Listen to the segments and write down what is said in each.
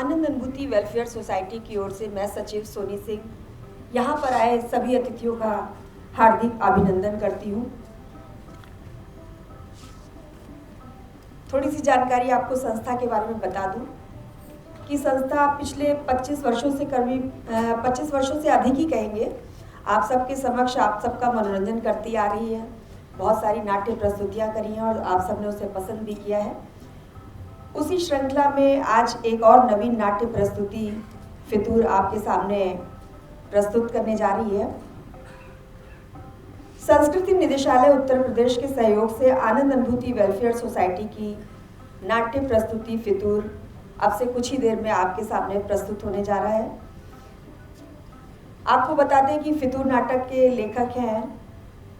आनंद अनुभूति welfare society की ओर से मैं सचिव सोनी सिंह यहाँ पर आए सभी अतिथियों का हार्दिक अभिनंदन करती हूँ। थोड़ी सी जानकारी आपको संस्था के बारे में बता दूँ कि संस्था पिछले 25 वर्षों से करीब 25 वर्षों से अधिक ही कहेंगे आप सबके समक्ष आप सबका मनोरंजन करती आ रही है। बहुत सारी नाट्य प्रस्तुतियाँ करी हैं और आप सबने उसे पसंद भी किया है। उसी श्रृंखला में आज एक और नवीन नाट्य प्रस्तुति फितूर आपके सामने प्रस्तुत करने जा रही है। संस्कृति निदेशालय उत्तर प्रदेश के सहयोग से आनंद अनुभूति वेलफेयर सोसाइटी की नाट्य प्रस्तुति फितूर अब से कुछ ही देर में आपके सामने प्रस्तुत होने जा रहा है। आपको बता दें कि फितूर नाटक के लेखक हैं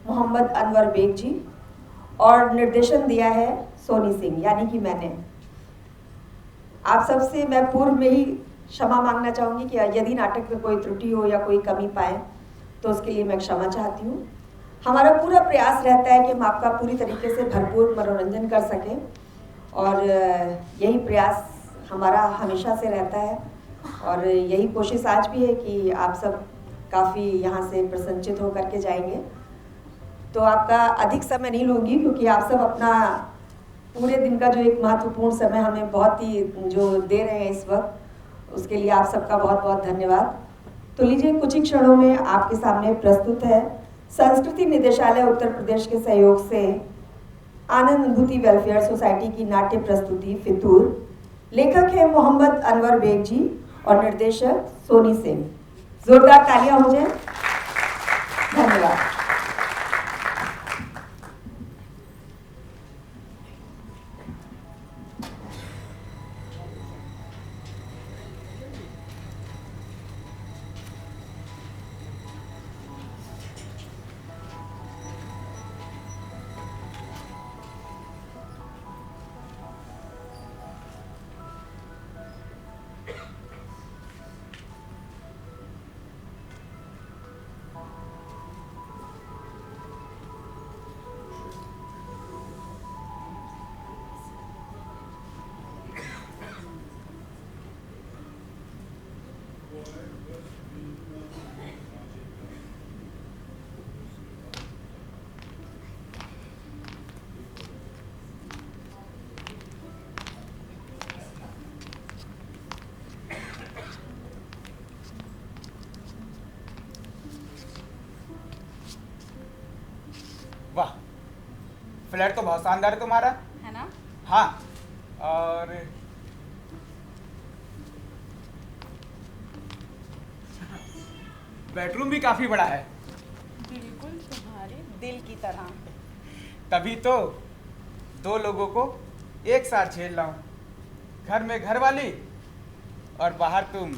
मोहम्मद अनवर बेग जी और निर्देशन दिया है सोनी सिंह यानी कि मैंने। आप सबसे मैं पूर्व में ही क्षमा मांगना चाहूँगी कि यदि नाटक में कोई त्रुटि हो या कोई कमी पाए तो उसके लिए मैं क्षमा चाहती हूँ। हमारा पूरा प्रयास रहता है कि हम आपका पूरी तरीके से भरपूर मनोरंजन कर सकें और यही प्रयास हमारा हमेशा से रहता है और यही कोशिश आज भी है कि आप सब काफ़ी यहाँ से प्रसन्नचित होकर के जाएंगे। तो आपका अधिक समय नहीं लूँगी क्योंकि आप सब अपना पूरे दिन का जो एक महत्वपूर्ण समय हमें बहुत ही जो दे रहे हैं इस वक्त, उसके लिए आप सबका बहुत बहुत धन्यवाद। तो लीजिए कुछ ही क्षणों में आपके सामने प्रस्तुत है संस्कृति निदेशालय उत्तर प्रदेश के सहयोग से आनंद अनुभूति वेलफेयर सोसाइटी की नाट्य प्रस्तुति फितूर। लेखक है मोहम्मद अनवर बेग जी और निर्देशक सोनी सिंह। जोरदार तालियां हो जाए। धन्यवाद। वाह, फ्लैट तो बहुत शानदार है तुम्हारा, है ना? हाँ, और बेडरूम भी काफी बड़ा है। बिल्कुल तुम्हारे दिल की तरह। तभी तो दो लोगों को एक साथ झेल रहा हूँ। घर में घर वाली और बाहर तुम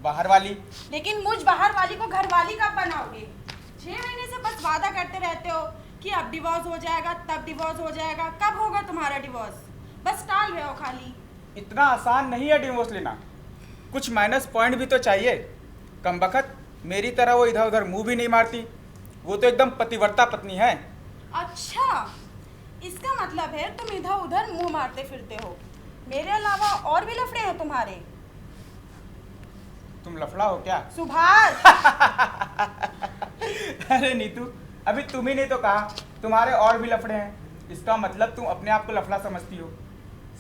बाहर वाली। लेकिन मुझ बाहर वाली को घर वाली कब बनाओगे? 6 महीने से बस वादा करते रहते हो कि अब डिवोर्स हो जाएगा, तब डिवोर्स हो जाएगा। कब होगा तुम्हारा डिवोर्स? बस टाल रहे हो खाली। इतना आसान नहीं है डिवोर्स लेना, कुछ माइनस पॉइंट भी तो चाहिए। कमबख्त मेरी तरह वो इधर उधर मुंह भी नहीं मारती, वो तो एकदम पतिव्रता पत्नी है। अच्छा, इसका मतलब है तुम इधर उधर मुंह मारते फिरते हो। मेरे अलावा और भी लफड़े हैं तुम्हारे। तुम लफड़ा हो क्या? सुभाष! अरे नीतू, अभी तुम ही ने तो कहा तुम्हारे और भी लफड़े हैं। इसका मतलब तुम अपने आप को लफड़ा समझती हो।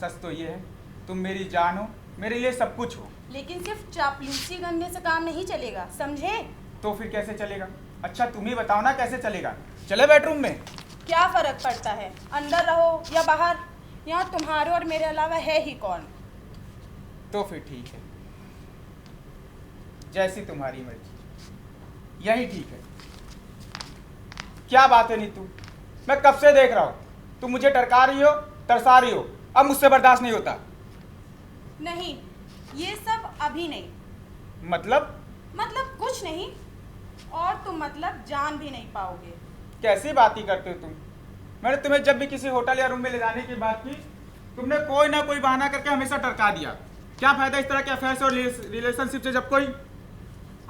सच तो ये है तुम मेरी जान हो, मेरे लिए सब कुछ हो। लेकिन सिर्फ चापलूसी करने से काम नहीं चलेगा, समझे? तो फिर कैसे चलेगा? अच्छा तुम ही बताओ ना कैसे चलेगा। चले बेडरूम में? क्या फर्क पड़ता है, अंदर रहो या बाहर? यहाँ तुम्हारे और मेरे अलावा है ही कौन? तो फिर ठीक है, जैसी तुम्हारी मर्जी, यही ठीक है। क्या बात है नीतू, मैं कब से देख रहा हूँ तुम मुझे टरका रही हो, तरसा रही हो। अब मुझसे बर्दाश्त नहीं होता। नहीं, ये सब अभी नहीं। मतलब कुछ नहीं, और तुम मतलब जान भी नहीं पाओगे। कैसी बात ही करते हो तुम? मैंने तुम्हें जब भी किसी होटल या रूम में ले जाने की बात की, तुमने कोई ना कोई बहाना करके हमेशा टरका दिया। क्या फायदा इस तरह के अफेयर्स और रिलेशनशिप से जब कोई।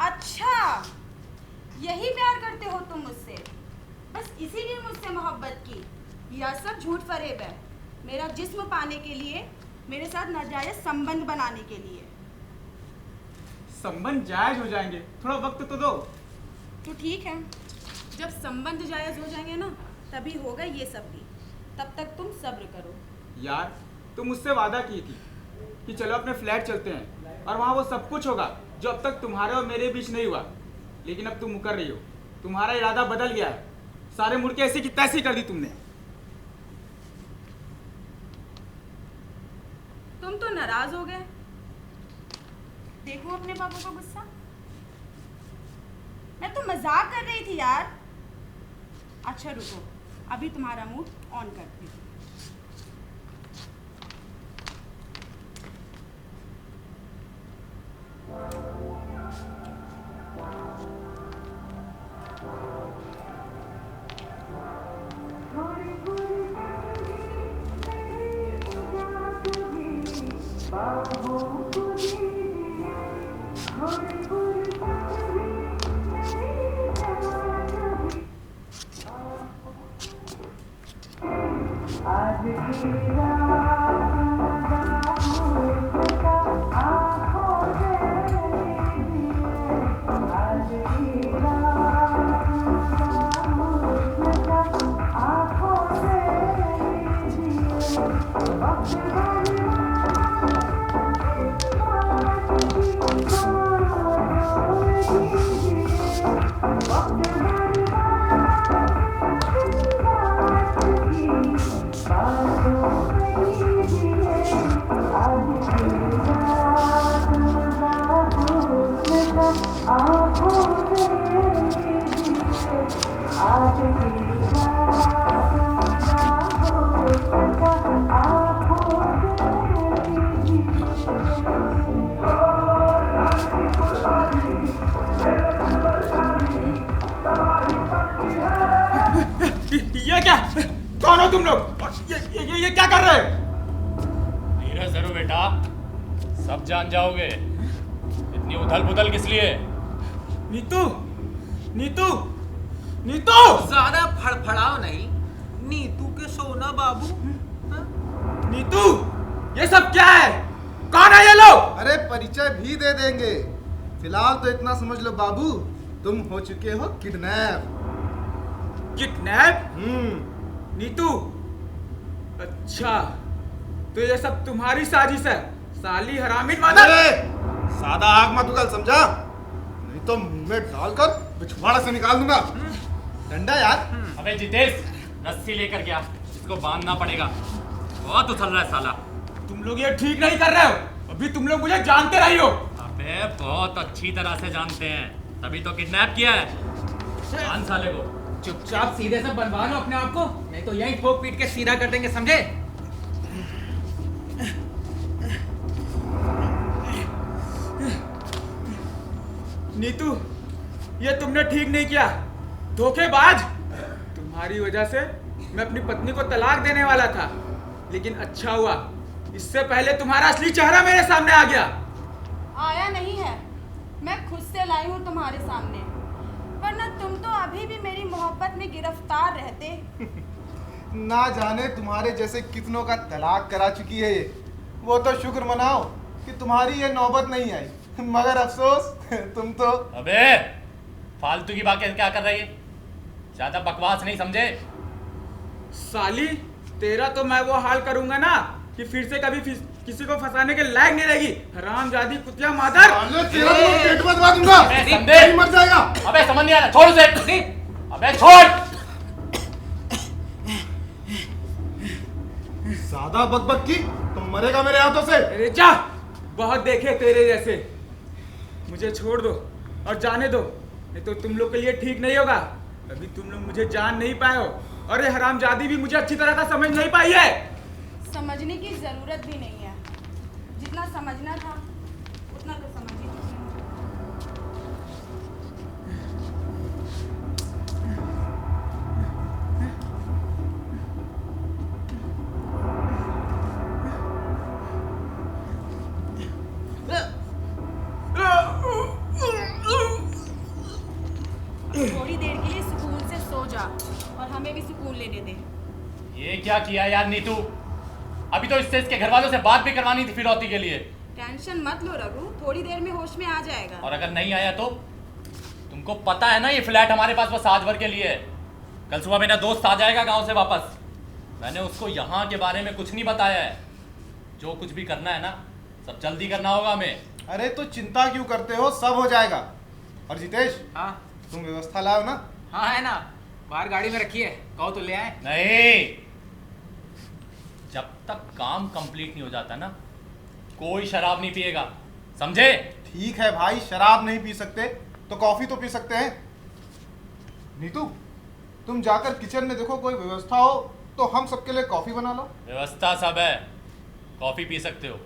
अच्छा, यही प्यार करते हो तुम मुझसे? बस इसीलिए मुझसे मोहब्बत की? यह सब झूठ फरेब है। मेरा जिस्म पाने के लिए, मेरे साथ नाजायज संबंध बनाने के लिए। संबंध जायज हो जाएंगे, थोड़ा वक्त तो दो। तो ठीक है, जब संबंध जायज हो जाएंगे ना, तभी होगा ये सब भी। तब तक तुम सब्र करो। यार तुम मुझसे वादा की थी कि चलो अपने फ्लैट चलते हैं और वहाँ वो सब कुछ होगा जो अब तक तुम्हारे और मेरे बीच नहीं हुआ। लेकिन अब तुम मुकर रही हो, तुम्हारा इरादा बदल गया है। सारे मुड़के ऐसी की तैसी कर दी तुमने। तुम तो नाराज हो गए। देखो अपने पापा का गुस्सा। मैं तो मजाक कर रही थी यार। अच्छा रुको, अभी तुम्हारा मूड ऑन करती हूँ। ये क्या? कौन हो तुम लोग? ये क्या कर रहे हो? धीरज धरो बेटा, सब जान जाओगे। इतनी उथल पुथल किस लिए? नीतू, नीतू, नीतू! ज्यादा फड़फड़ाओ नहीं। नीतू के सोना बाबू। नीतू, ये सब क्या है? कौन है ये लोग? अरे परिचय भी दे देंगे। फिलहाल तो इतना समझ लो बाबू, तुम हो चुके हो किडनैप। किडनैप? नीतू, अच्छा तो ये सब तुम्हारी साजिश है, साली हरामी मदर। सादा आग मत उगल, समझा? नहीं तो मुंह में डालकर पिछवाड़ा से निकाल दूंगा। डंडा यार। अबे जितेश, रस्सी लेकर क्या? इसको बांधना पड़ेगा। बहुत उछल रहा है साला। तुम लोग ये ठीक नहीं कर रहे हो। अभी तुम लोग मुझे जानते रही हो। अबे बहुत अच्छी तरह से जानते हैं, तभी तो किडनैप किया है। बांध साले को। चुपचाप सीधे से बनवा लो अपने आप को, नहीं तो यही ठोक पीट के सीधा कर देंगे, समझे? नीतू, ये तुमने ठीक नहीं किया, धोखेबाज। तुम्हारी वजह से मैं अपनी पत्नी को तलाक देने वाला था, लेकिन अच्छा हुआ, इससे पहले तुम्हारा असली चेहरा मेरे सामने आ गया। आया नहीं है, मैं खुद से लाई हूँ तुम्हारे सामने, वरना तुम तो अभी भी मेरी मोहब्बत में गिरफ्तार रहते। ना जाने तुम्हारे जैसे कितनों का तलाक करा चुकी है ये। वो तो शुक्र मनाओ कि तुम्हारी ये नौबत नहीं आई, मगर अफसोस तुम तो। अबे फालतू की बातें क्या कर रही है? ज्यादा बकवास नहीं, समझे? साली, तेरा तो मैं वो हाल करूंगा ना कि फिर से कभी किसी को फंसाने के लायक नहीं रहेगी। हरामजादी कुतिया मादर। तेरा तो मैं पेट में दबा दूंगा। अबे संदेश! नहीं मर जाएगा। अबे समझ नहीं आ रहा, छोड़ उसे। अबे छोड़। ज्यादा बकबक की तो मरेगा मेरे हाथों से। अरे जा, बहुत देखे तेरे जैसे। मुझे छोड़ दो और जाने दो, नहीं तो तुम लोग के लिए ठीक नहीं होगा। अभी तुम लोग मुझे जान नहीं पाए हो और ये हरामजादी भी मुझे अच्छी तरह से समझ नहीं पाई है। समझने की जरूरत भी नहीं है, जितना समझना था उतना तो समझ ही चुके हैं। थोड़ी देर के लिए सुकून से सो जा और हमें भी सुकून लेने दे। ये क्या किया यार नीतू? अभी तो इससे इसके घर वालों से बात भी करवानी थी फिरौती के लिए। टेंशन मत लो रघु, थोड़ी देर में होश में आ जाएगा। और अगर नहीं आया तो? तुमको पता है ना ये फ्लैट हमारे पास बस आज भर के लिए है। कल सुबह मेरा दोस्त आ जाएगा गांव से वापस। मैंने उसको यहाँ के बारे में कुछ नहीं बताया है। जो कुछ भी करना है ना, सब जल्दी करना होगा हमें। अरे तो चिंता क्यों करते हो, सब हो जाएगा। और जितेश, हाँ तुम व्यवस्था लाओ ना। हाँ है ना, बाहर गाड़ी में रखी है, कहो तो ले आए। नहीं, जब तक काम कंप्लीट नहीं हो जाता ना, कोई शराब नहीं पिएगा, समझे? ठीक है भाई, शराब नहीं पी सकते तो कॉफी तो पी सकते हैं। नीतू, तुम जाकर किचन में देखो कोई व्यवस्था हो तो हम सबके लिए कॉफी बना लो। व्यवस्था सब है, कॉफी पी सकते हो।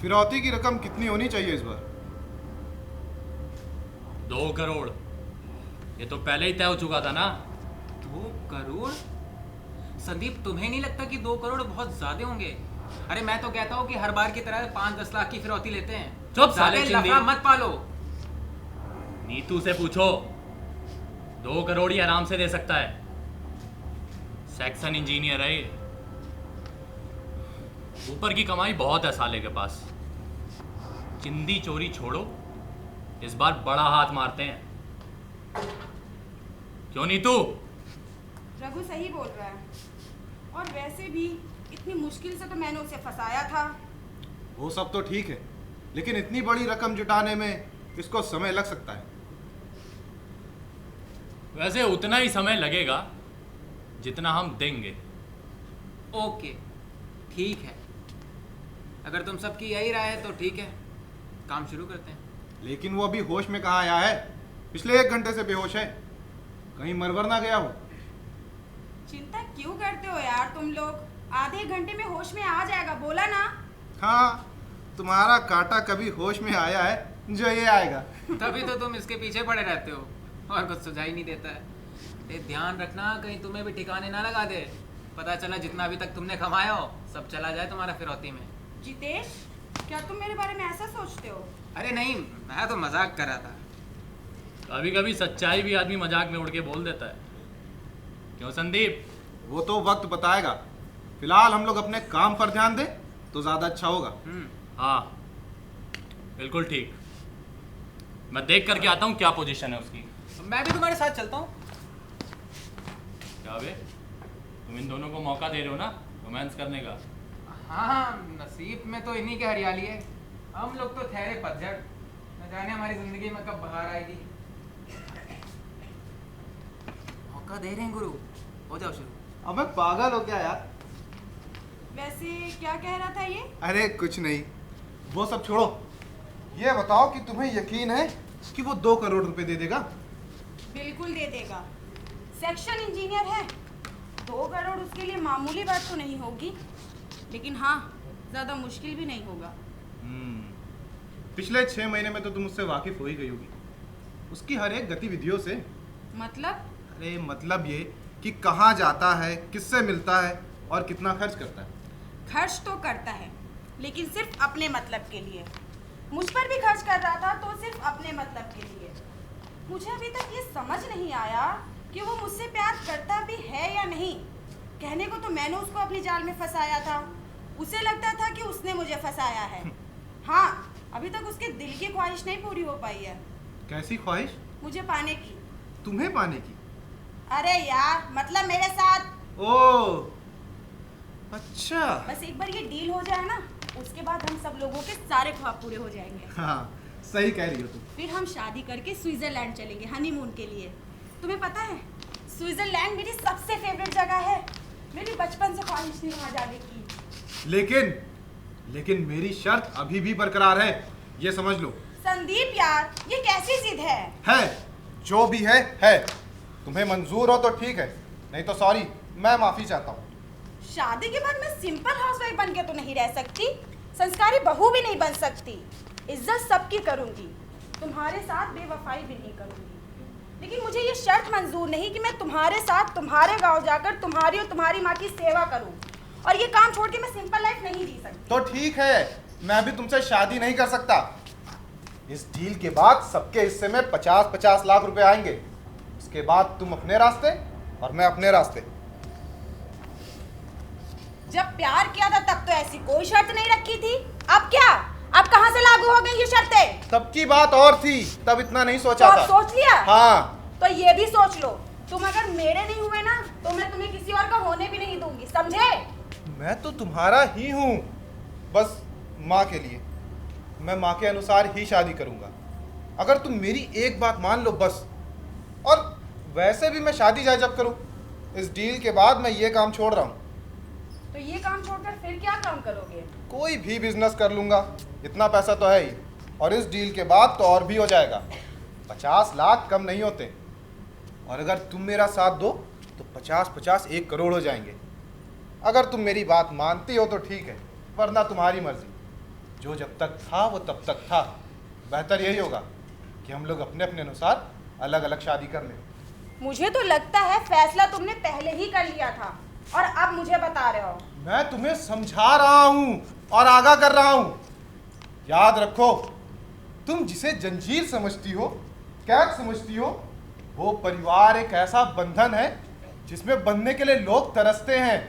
फिरौती की रकम कितनी होनी चाहिए इस बार? 2 करोड़। ये तो पहले ही तय हो चुका था ना। 2 करोड़? संदीप, तुम्हें नहीं लगता कि 2 करोड़ बहुत ज्यादा होंगे? अरे मैं तो कहता हूँ कि हर बार की तरह 5-10 लाख की फिरौती लेते हैं। चुप साले ज्यादा चिंदी। लफड़ा मत पालो। नीतू से पूछो, 2 करोड़ ही आराम से दे सकता है। सेक्शन इंजीनियर है ये। ऊपर की कमाई बहुत है साले के पास। चिंदी चोरी छोड़ो, इस बार बड़ा हाथ मारते हैं। क्यों नीतू? रघु सही बोल रहा है। और वैसे भी इतनी मुश्किल से तो मैंने उसे फंसाया था। वो सब तो ठीक है, लेकिन इतनी बड़ी रकम जुटाने में इसको समय लग सकता है। वैसे उतना ही समय लगेगा जितना हम देंगे। ओके, ठीक है। अगर तुम सबकी यही राय है तो ठीक है, काम शुरू करते हैं। लेकिन वो अभी होश में कहाँ आया है? पिछले 1 घंटे से बेहोश है, कहीं मरवर ना गया हो। चिंता क्यों करते हो यार तुम लोग? आधे घंटे में होश में आ जाएगा, बोला ना। हाँ, तुम्हारा कांटा कभी होश में आया है जो ये आएगा। तभी तो तुम इसके पीछे पड़े रहते हो और कुछ सुझाई नहीं देता है। ये ध्यान रखना कहीं तुम्हें भी ठिकाने ना लगा दे। पता चला जितना अभी तक तुमने कमाया हो सब चला जाए तुम्हारा फिरौती में। जितेश, क्या तुम मेरे बारे में ऐसा सोचते हो? अरे नहीं, मैं तो मजाक कर रहा था। कभी कभी सच्चाई भी आदमी मजाक में उड़ के बोल देता है। क्यों संदीप? वो तो वक्त बताएगा। फिलहाल हम लोग अपने काम पर ध्यान दें तो ज्यादा अच्छा होगा। हाँ बिल्कुल ठीक। मैं देख करके आता हूँ क्या पोजीशन है उसकी। मैं भी तुम्हारे साथ चलता हूँ। क्या बे, तुम इन दोनों को मौका दे रहे हो ना रोमांस करने का? हाँ, नसीब में तो इन्हीं की हरियाली है। हम लोग तो ठहरे पतझड़, न जाने हमारी जिंदगी में कब बहार आएगी। मौका दे रहे हैं गुरु, हो जाओ शुरू। अबे पागल हो क्या यार? वैसे क्या कह रहा था ये? अरे कुछ नहीं, वो सब छोड़ो। ये बताओ कि तुम्हें यकीन है कि वो 2 करोड़ रुपए दे देगा? बिल्कुल दे देगा। सेक्शन इंजीनियर है। 2 करोड़ उसके लिए मामूली बात तो नहीं होगी, लेकिन हाँ, ज्यादा मुश्किल भी नहीं होगा। पिछले 6 महीने में तो तुम उससे वाकिफ हो ही गई होगी, उसकी हर एक गतिविधियों से। मतलब? अरे मतलब ये कि कहाँ जाता है, किससे मिलता है और कितना खर्च करता है। खर्च तो करता है, लेकिन सिर्फ अपने मतलब के लिए। मुझ पर भी खर्च कर रहा था तो सिर्फ अपने मतलब के लिए। मुझे अभी तक ये समझ नहीं आया कि वो मुझसे प्यार करता भी है या नहीं। कहने को तो मैंने उसको अपनी जाल में फंसाया था, उसे लगता था कि उसने मुझे फंसाया है। हाँ, अभी तक उसके दिल की ख्वाहिश नहीं पूरी हो पाई है। कैसी ख्वाहिश? मुझे पाने की। तुम्हें पाने की? अरे यार, मतलब मेरे साथ। ओह, अच्छा। बस एक बार ये डील हो जाए ना, उसके बाद हम सब लोगों के सारे ख्वाब पूरे हो जाएंगे। हाँ, सही कह रही हो तुम। फिर हम शादी करके स्विट्जरलैंड चलेंगे हनीमून के लिए। तुम्हें पता है, स्विट्जरलैंड मेरी सबसे फेवरेट जगह है। मेरी बचपन से ख्वाहिश थी वहाँ जाने की। लेकिन मेरी शर्त अभी भी बरकरार है, ये समझ लो। संदीप यार, ये कैसी जिद है? जो भी है। तुम्हें मंजूर हो तो ठीक है, नहीं तो सॉरी, मैं माफी चाहता हूँ। शादी के बाद मैं सिंपल हाउसवाइफ बन के तो नहीं रह सकती, संस्कारी बहू भी नहीं बन सकती। इज्जत सबकी करूंगी, तुम्हारे साथ बेवफाई भी नहीं करूंगी। लेकिन मुझे ये शर्त मंजूर नहीं कि मैं तुम्हारे साथ तुम्हारे गांव जाकर तुम्हारी और तुम्हारी माँ की सेवा करूं। और ये काम छोड़ के मैं सिंपल लाइफ नहीं जी सकती। तो ठीक है, मैं भी तुमसे शादी नहीं कर सकता। इस डील के बाद सबके हिस्से में 50-50 लाख रुपए आएंगे। इसके बाद तुम अपने रास्ते और मैं अपने रास्ते। जब प्यार किया था तब तो ऐसी कोई शर्त नहीं रखी थी। अब क्या? अब कहाँ से लागू हो गई ये शर्तें? तब की बात और थी, तब इतना नहीं सोचा तो था। अब सोच लिया? हाँ। तो ये भी सोच लो, तुम अगर मेरे नहीं हुए ना तो मैं तुम्हें किसी और का होने भी नहीं दूंगी, समझे? मैं तो तुम्हारा ही हूँ, बस माँ के लिए। मैं माँ के अनुसार ही शादी करूंगा। अगर तुम मेरी एक बात मान लो बस। और वैसे भी मैं शादी चाहे जब करूं, इस डील के बाद मैं ये काम छोड़ रहा हूँ। तो ये काम छोड़कर फिर क्या काम करोगे? कोई भी बिजनेस कर लूंगा, इतना पैसा तो है ही। और इस डील के बाद तो और भी हो जाएगा। 50 लाख कम नहीं होते। और अगर तुम मेरा साथ दो तो 50-50 1 करोड़ हो जाएंगे। अगर तुम मेरी बात मानती हो तो ठीक है, वरना तुम्हारी मर्जी। जो जब तक था वो तब तक था। बेहतर यही होगा कि हम लोग अपने अपने अनुसार अलग अलग शादी कर लें। मुझे तो लगता है फैसला तुमने पहले ही कर लिया था और अब मुझे बता रहे हो। मैं तुम्हें समझा रहा हूं और आगाह कर रहा हूं। याद रखो, तुम जिसे जंजीर समझती हो, कैद समझती हो, वो परिवार एक ऐसा बंधन है जिसमें बंधने के लिए लोग तरसते हैं।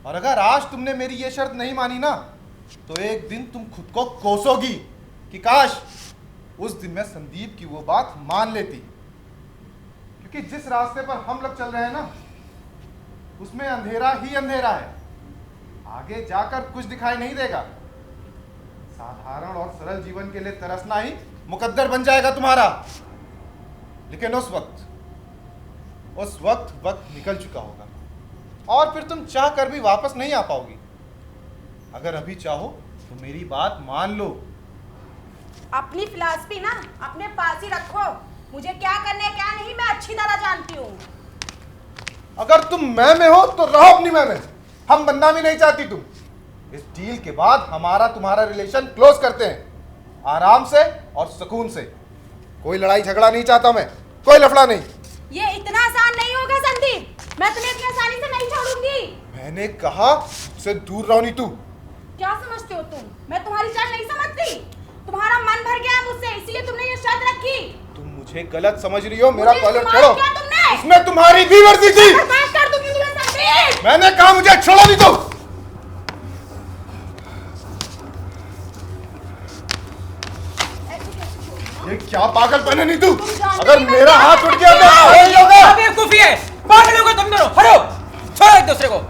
और अगर आज तुमने मेरी ये शर्त नहीं मानी ना, तो एक दिन तुम खुद को कोसोगी कि काश उस दिन मैं संदीप की वो बात मान लेती। क्योंकि जिस रास्ते पर हम लोग चल रहे हैं ना, उसमें अंधेरा ही अंधेरा है। आगे जाकर कुछ दिखाई नहीं देगा। साधारण और सरल जीवन के लिए तरसना ही मुकद्दर बन जाएगा तुम्हारा। लेकिन उस वक्त वक्त निकल चुका होगा और फिर तुम चाह कर भी वापस नहीं आ पाओगी। अगर अभी चाहो तो मेरी बात मान लो। अपनी फिलॉसफी ना अपने पास ही रखो। मुझे क्या करना है क्या नहीं मैं अच्छी तरह जानती हूँ। अगर तुम मैं में हो तो रहो अपनी मैं में। हम बनना भी नहीं चाहती तुम। इस डील के बाद हमारा तुम्हारा रिलेशन क्लोज करते हैं, आराम से और सुकून से। कोई लड़ाई झगड़ा नहीं चाहता मैं, कोई लफड़ा नहीं। ये इतना आसान नहीं होगा संदीप, मैं तुम्हें इतनी आसानी से नहीं छोड़ूंगी। मैंने कहा से दूर रहो नीतू। क्या समझते हो तुम? मैं तुम्हारी चाल नहीं समझती। तुम्हारा मन भर गया मुझसे, इसलिए तुमने ये शर्त रखी। तुम मुझे गलत समझ रही हो। मेरा मुझे कॉलर इस्तेमाल छोड़ो। किया तुमने। इसमें तुम्हारी भी मर्जी थी। बर्बाद कर दूंगी तुम्हें संदीप। मैंने कहा मुझे छोड़ो नीतू। ये क्या पागलपन है नीतू? अगर मेरा हाथ उठ गया तो यही होगा। बेवकूफी है, पागल हो गए तुम दोनों। हटो, छोड़ो एक दूसरे को।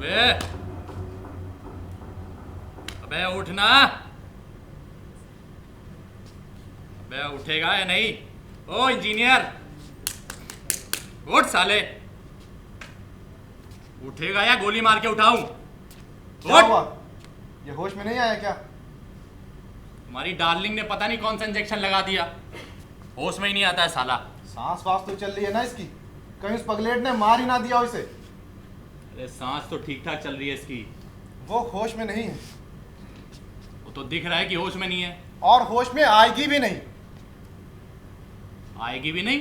अबे अबे उठना। अबे उठेगा या नहीं? ओ इंजीनियर, उठ साले। उठेगा या गोली मार के उठाऊं? क्या उठ। हुआ? ये होश में नहीं आया क्या? तुम्हारी डार्लिंग ने पता नहीं कौन सा इंजेक्शन लगा दिया, होश में ही नहीं आता है साला। सांस वास तो चल रही है ना इसकी, कहीं उस पगलेट ने मार ही ना दिया हो इसे। अरे सांस तो ठीक ठाक चल रही है इसकी। वो होश में नहीं है वो तो दिख रहा है कि होश में नहीं है। और होश में आएगी भी नहीं। आएगी भी नहीं?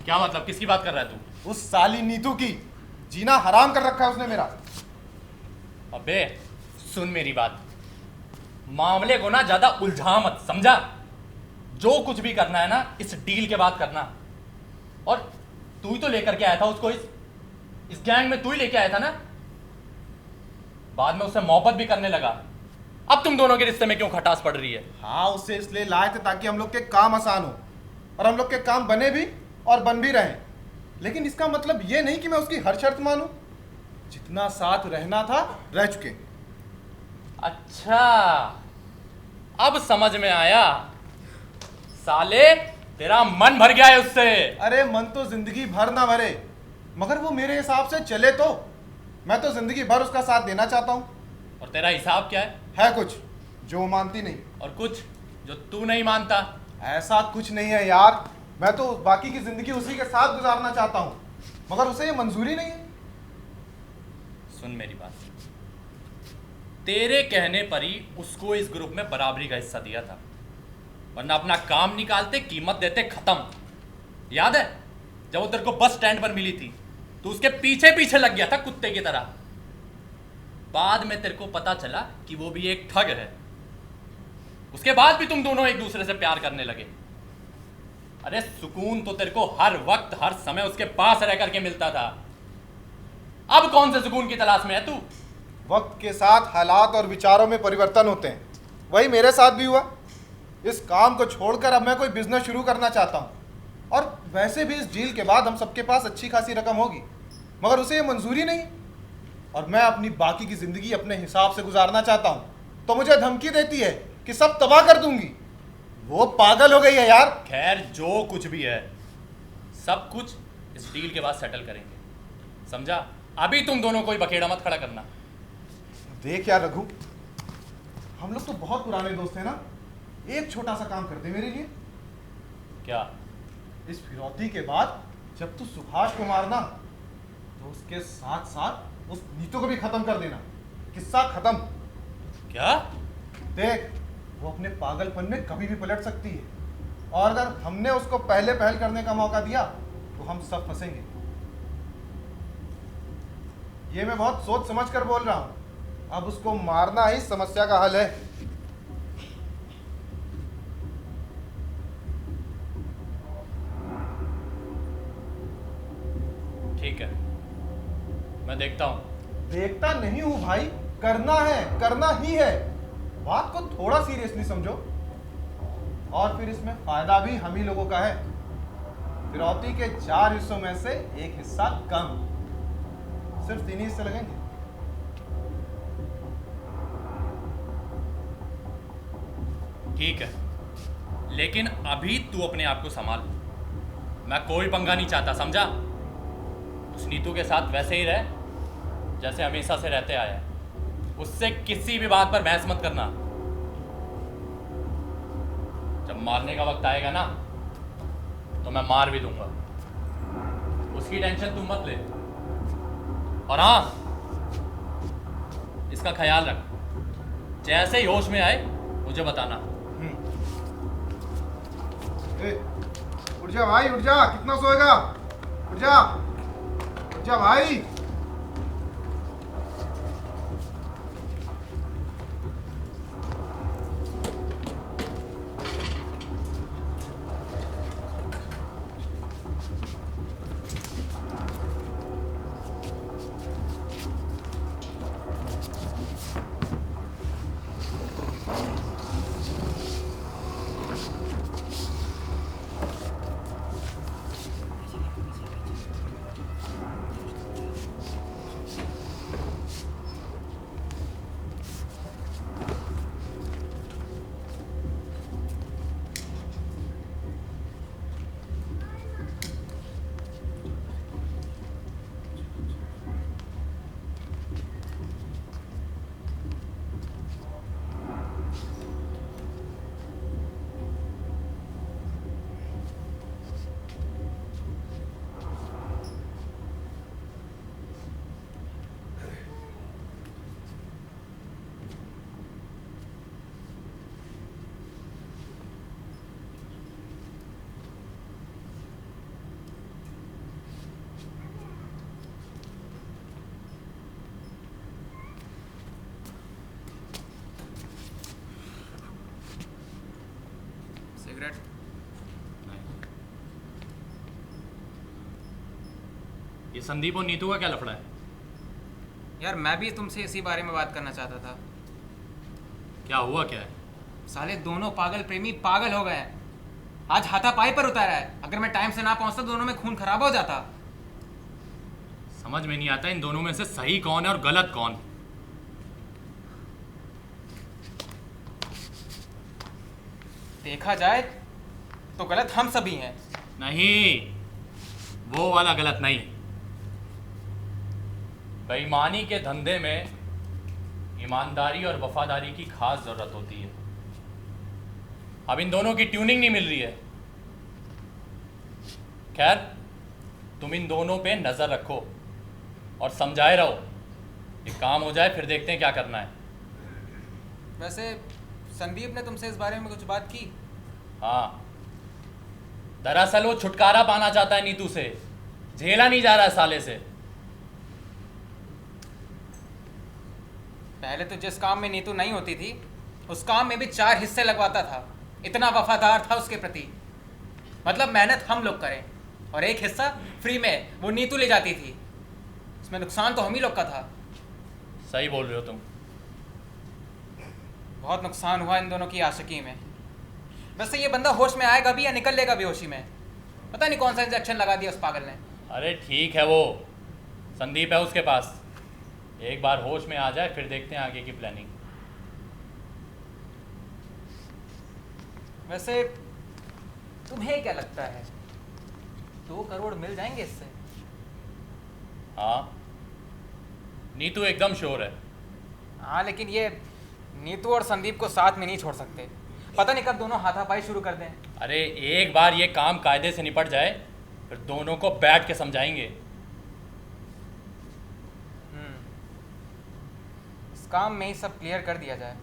क्या मतलब, किसकी बात कर रहा है तू? उस साली नीतू की। जीना हराम कर रखा है उसने मेरा। अबे सुन मेरी बात, मामले को ना ज्यादा उलझा मत, समझा? जो कुछ भी करना है ना इस डील के बाद करना। और तू ही तो लेकर के आया था उसको, इस गैंग में तू ही लेके आया था ना। बाद में उससे मोहब्बत भी करने लगा। अब तुम दोनों के रिश्ते में क्यों खटास पड़ रही है? हाँ, उससे इसलिए लाए थे ताकि हम लोग के काम आसान हो और हम लोग के काम बने भी और बन भी रहे। लेकिन इसका मतलब ये नहीं कि मैं उसकी हर शर्त मानूं। जितना साथ रहना था रह चुके। अच्छा, अब समझ में आया। साले तेरा मन भर गया है उससे। अरे मन तो जिंदगी भर ना भरे, मगर वो मेरे हिसाब से चले तो मैं तो जिंदगी भर उसका साथ देना चाहता हूँ। और तेरा हिसाब क्या है कुछ जो वो मानती नहीं। और कुछ जो तू नहीं मानता। ऐसा कुछ नहीं है यार, मैं तो बाकी की जिंदगी उसी के साथ गुजारना चाहता हूँ, मगर उसे ये मंजूरी नहीं है। सुन मेरी बात, तेरे कहने पर ही उसको इस ग्रुप में बराबरी का हिस्सा दिया था, वरना अपना काम निकालते, कीमत देते, खत्म। याद है जब वो तेरे को बस स्टैंड पर मिली थी तो उसके पीछे पीछे लग गया था कुत्ते की तरह। बाद में तेरे को पता चला कि वो भी एक ठग है। उसके बाद भी तुम दोनों एक दूसरे से प्यार करने लगे। अरे सुकून तो तेरे को हर वक्त हर समय उसके पास रह करके मिलता था। अब कौन से सुकून की तलाश में है तू? वक्त के साथ हालात और विचारों में परिवर्तन होते हैं, वही मेरे साथ भी हुआ। इस काम को छोड़कर अब मैं कोई बिजनेस शुरू करना चाहता हूँ, और वैसे भी इस डील के बाद हम सबके पास अच्छी खासी रकम होगी, मगर उसे ये मंजूरी नहीं। और मैं अपनी बाकी की जिंदगी अपने हिसाब से गुजारना चाहता हूँ, तो मुझे धमकी देती है कि सब तबाह कर दूंगी। वो पागल हो गई है यार। खैर जो कुछ भी है सब कुछ इस डील के बाद सेटल करेंगे, समझा? अभी तुम दोनों कोई बखेड़ा मत खड़ा करना। देख यार रघु, हम लोग तो बहुत पुराने दोस्त हैं ना, एक छोटा सा काम कर दे मेरे लिए। क्या? इस फिरौती के बाद जब तू सुभाष को मारना तो उसके साथ साथ उस नीतू को भी खत्म कर देना। किस्सा खत्म। क्या? देख, वो अपने पागलपन में कभी भी पलट सकती है, और अगर हमने उसको पहले पहल करने का मौका दिया तो हम सब फंसेंगे। ये मैं बहुत सोच समझ कर बोल रहा हूं। अब उसको मारना ही समस्या का हल है। ठीक है, मैं देखता हूं। देखता नहीं हूं भाई, करना है, करना ही है। बात को थोड़ा सीरियसली समझो, और फिर इसमें फायदा भी हम ही लोगों का है। फिरौती के 4 हिस्सों में से एक हिस्सा कम, सिर्फ 3 ही हिस्से लगेंगे। ठीक है, लेकिन अभी तू अपने आप को संभाल। मैं कोई पंगा नहीं चाहता, समझा? उस नीतू के साथ वैसे ही रह जैसे हमेशा से रहते आए हैं। उससे किसी भी बात पर बहस मत करना। जब मारने का वक्त आएगा ना तो मैं मार भी दूंगा, उसकी टेंशन तू मत ले। और हाँ, इसका ख्याल रख, जैसे ही होश में आए मुझे बताना। उठ जा भाई, उठ जा। कितना सोएगा? उठ जा, उठ जा भाई। सिगरेट? ये संदीप और नीतू का क्या लफड़ा है? यार मैं भी तुमसे इसी बारे में बात करना चाहता था। क्या हुआ क्या है? साले दोनों पागल प्रेमी पागल हो गए हैं। आज हाथापाई पर उतारा है। अगर मैं टाइम से ना पहुंचता दोनों में खून खराब हो जाता। समझ में नहीं आता इन दोनों में से सही कौन है और गलत कौन। देखा जाए तो गलत हम सभी हैं। नहीं, वो वाला गलत नहीं। बेईमानी के धंधे में ईमानदारी और वफादारी की खास जरूरत होती है। अब इन दोनों की ट्यूनिंग नहीं मिल रही है। खैर, तुम इन दोनों पे नजर रखो और समझाए रहो। ये काम हो जाए फिर देखते हैं क्या करना है। वैसे संदीप ने तुमसे इस बारे में कुछ बात की? हाँ, दरअसल वो छुटकारा पाना चाहता है नीतू से। झेला नहीं जा रहा है साले से। पहले तो जिस काम में नीतू नहीं होती थी उस काम में भी 4 हिस्से लगवाता था। इतना वफादार था उसके प्रति। मतलब मेहनत हम लोग करें और एक हिस्सा फ्री में वो नीतू ले जाती थी। इसमें नुकसान तो हम ही लोग का था। सही बोल रहे हो तुम। बहुत नुकसान हुआ इन दोनों की आशिकी में। वैसे ये बंदा होश में आएगा भी या निकल लेगा बेहोशी में, पता नहीं कौन सा इंजेक्शन लगा दिया उस पागल ने। अरे ठीक है, वो संदीप है उसके पास। एक बार होश में आ जाए फिर देखते हैं आगे की प्लानिंग। वैसे तुम्हें क्या लगता है 2 करोड़ मिल जाएंगे इससे? हाँ, नीतू एकदम श्योर है। हाँ, लेकिन ये नीतू और संदीप को साथ में नहीं छोड़ सकते। पता नहीं कब दोनों हाथापाई शुरू कर दें। अरे एक बार ये काम कायदे से निपट जाए फिर दोनों को बैठ के समझाएंगे। इस काम में ही सब क्लियर कर दिया जाए,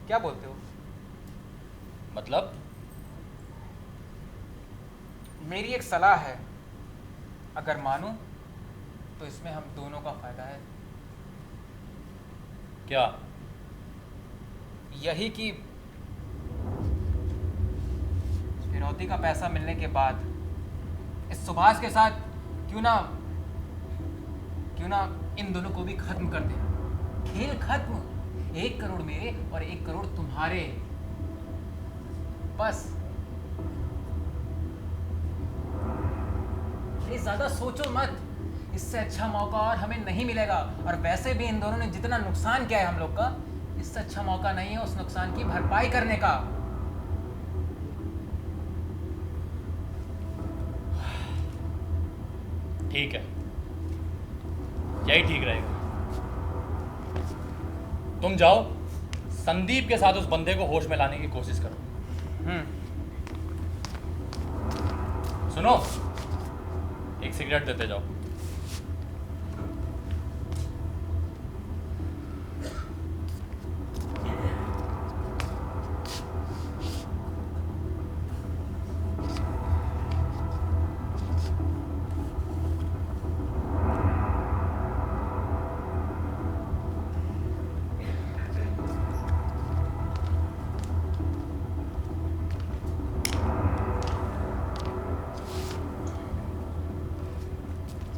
क्या बोलते हो? मतलब? मेरी एक सलाह है, अगर मानूं तो इसमें हम दोनों का फायदा है। क्या? यही कि फिरौती का पैसा मिलने के बाद इस सुभाष के साथ क्यों ना इन दोनों को भी खत्म कर दें। खेल खत्म। 1 करोड़ मेरे और 1 करोड़ तुम्हारे। बस। ये ज्यादा सोचो मत। इससे अच्छा मौका और हमें नहीं मिलेगा। और वैसे भी इन दोनों ने जितना नुकसान किया है हम लोग का, इससे अच्छा मौका नहीं है उस नुकसान की भरपाई करने का। ठीक है, यही ठीक रहेगा। तुम जाओ संदीप के साथ उस बंदे को होश में लाने की कोशिश करो। सुनो, एक सिगरेट देते जाओ।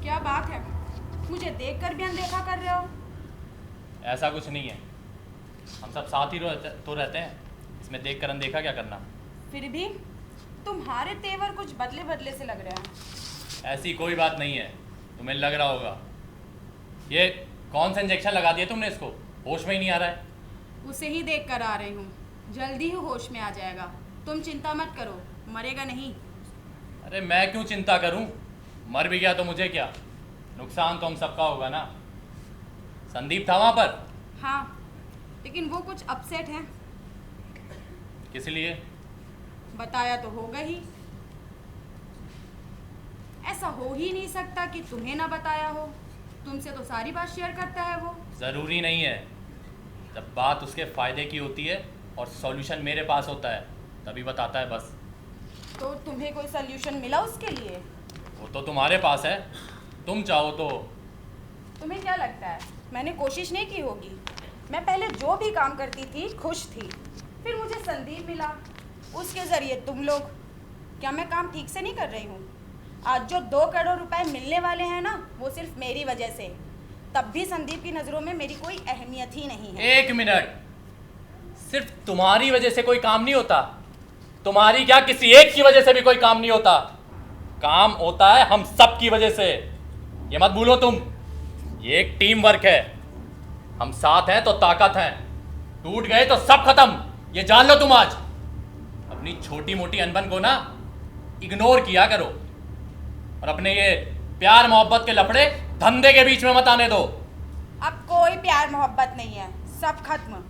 क्या बात है, मुझे देखकर भी अनदेखा कर रहे हो? ऐसा कुछ नहीं है, हम सब साथ ही तो रहते हैं। इसमें देख कर अनदेखा क्या करना। फिर भी तुम्हारे तेवर कुछ बदले बदले से लग रहे हैं। ऐसी कोई बात नहीं है, तुम्हें लग रहा होगा। ये कौन सा इंजेक्शन लगा दिया तुमने इसको? होश में ही नहीं आ रहा है। उसे ही देख कर आ रही हूँ। जल्दी ही होश में आ जाएगा। तुम चिंता मत करो, मरेगा नहीं। अरे मैं क्यों चिंता करूं? मर भी गया तो मुझे क्या? नुकसान तो हम सबका होगा ना। संदीप था वहां पर? हाँ, लेकिन वो कुछ अपसेट है। किस लिए? बताया तो होगा ही। ऐसा हो ही नहीं सकता कि तुम्हें ना बताया हो। तुमसे तो सारी बात शेयर करता है वो। ज़रूरी नहीं है। जब बात उसके फ़ायदे की होती है और सॉल्यूशन मेरे पास होता है तभी बताता है बस। तो तुम्हें कोई सल्यूशन मिला उसके लिए? वो तो तुम्हारे पास है, तुम चाहो तो। तुम्हें क्या लगता है मैंने कोशिश नहीं की होगी? मैं पहले जो भी काम करती थी खुश थी। फिर मुझे संदीप मिला, उसके ज़रिए तुम लोग। क्या मैं काम ठीक से नहीं कर रही हूँ? आज जो 2 करोड़ रुपए मिलने वाले हैं ना, वो सिर्फ मेरी वजह से। तब भी संदीप की नज़रों में मेरी कोई अहमियत ही नहीं है। 1 मिनट, सिर्फ तुम्हारी वजह से कोई काम नहीं होता। तुम्हारी क्या, किसी एक की वजह से भी कोई काम नहीं होता। काम होता है हम सब की वजह से, ये मत भूलो तुम। ये एक टीम वर्क है, हम साथ हैं तो ताकत हैं, टूट गए तो सब खत्म, ये जान लो तुम आज। अपनी छोटी मोटी अनबन को ना इग्नोर किया करो, और अपने ये प्यार मोहब्बत के लफड़े धंधे के बीच में मत आने दो। अब कोई प्यार मोहब्बत नहीं है, सब खत्म।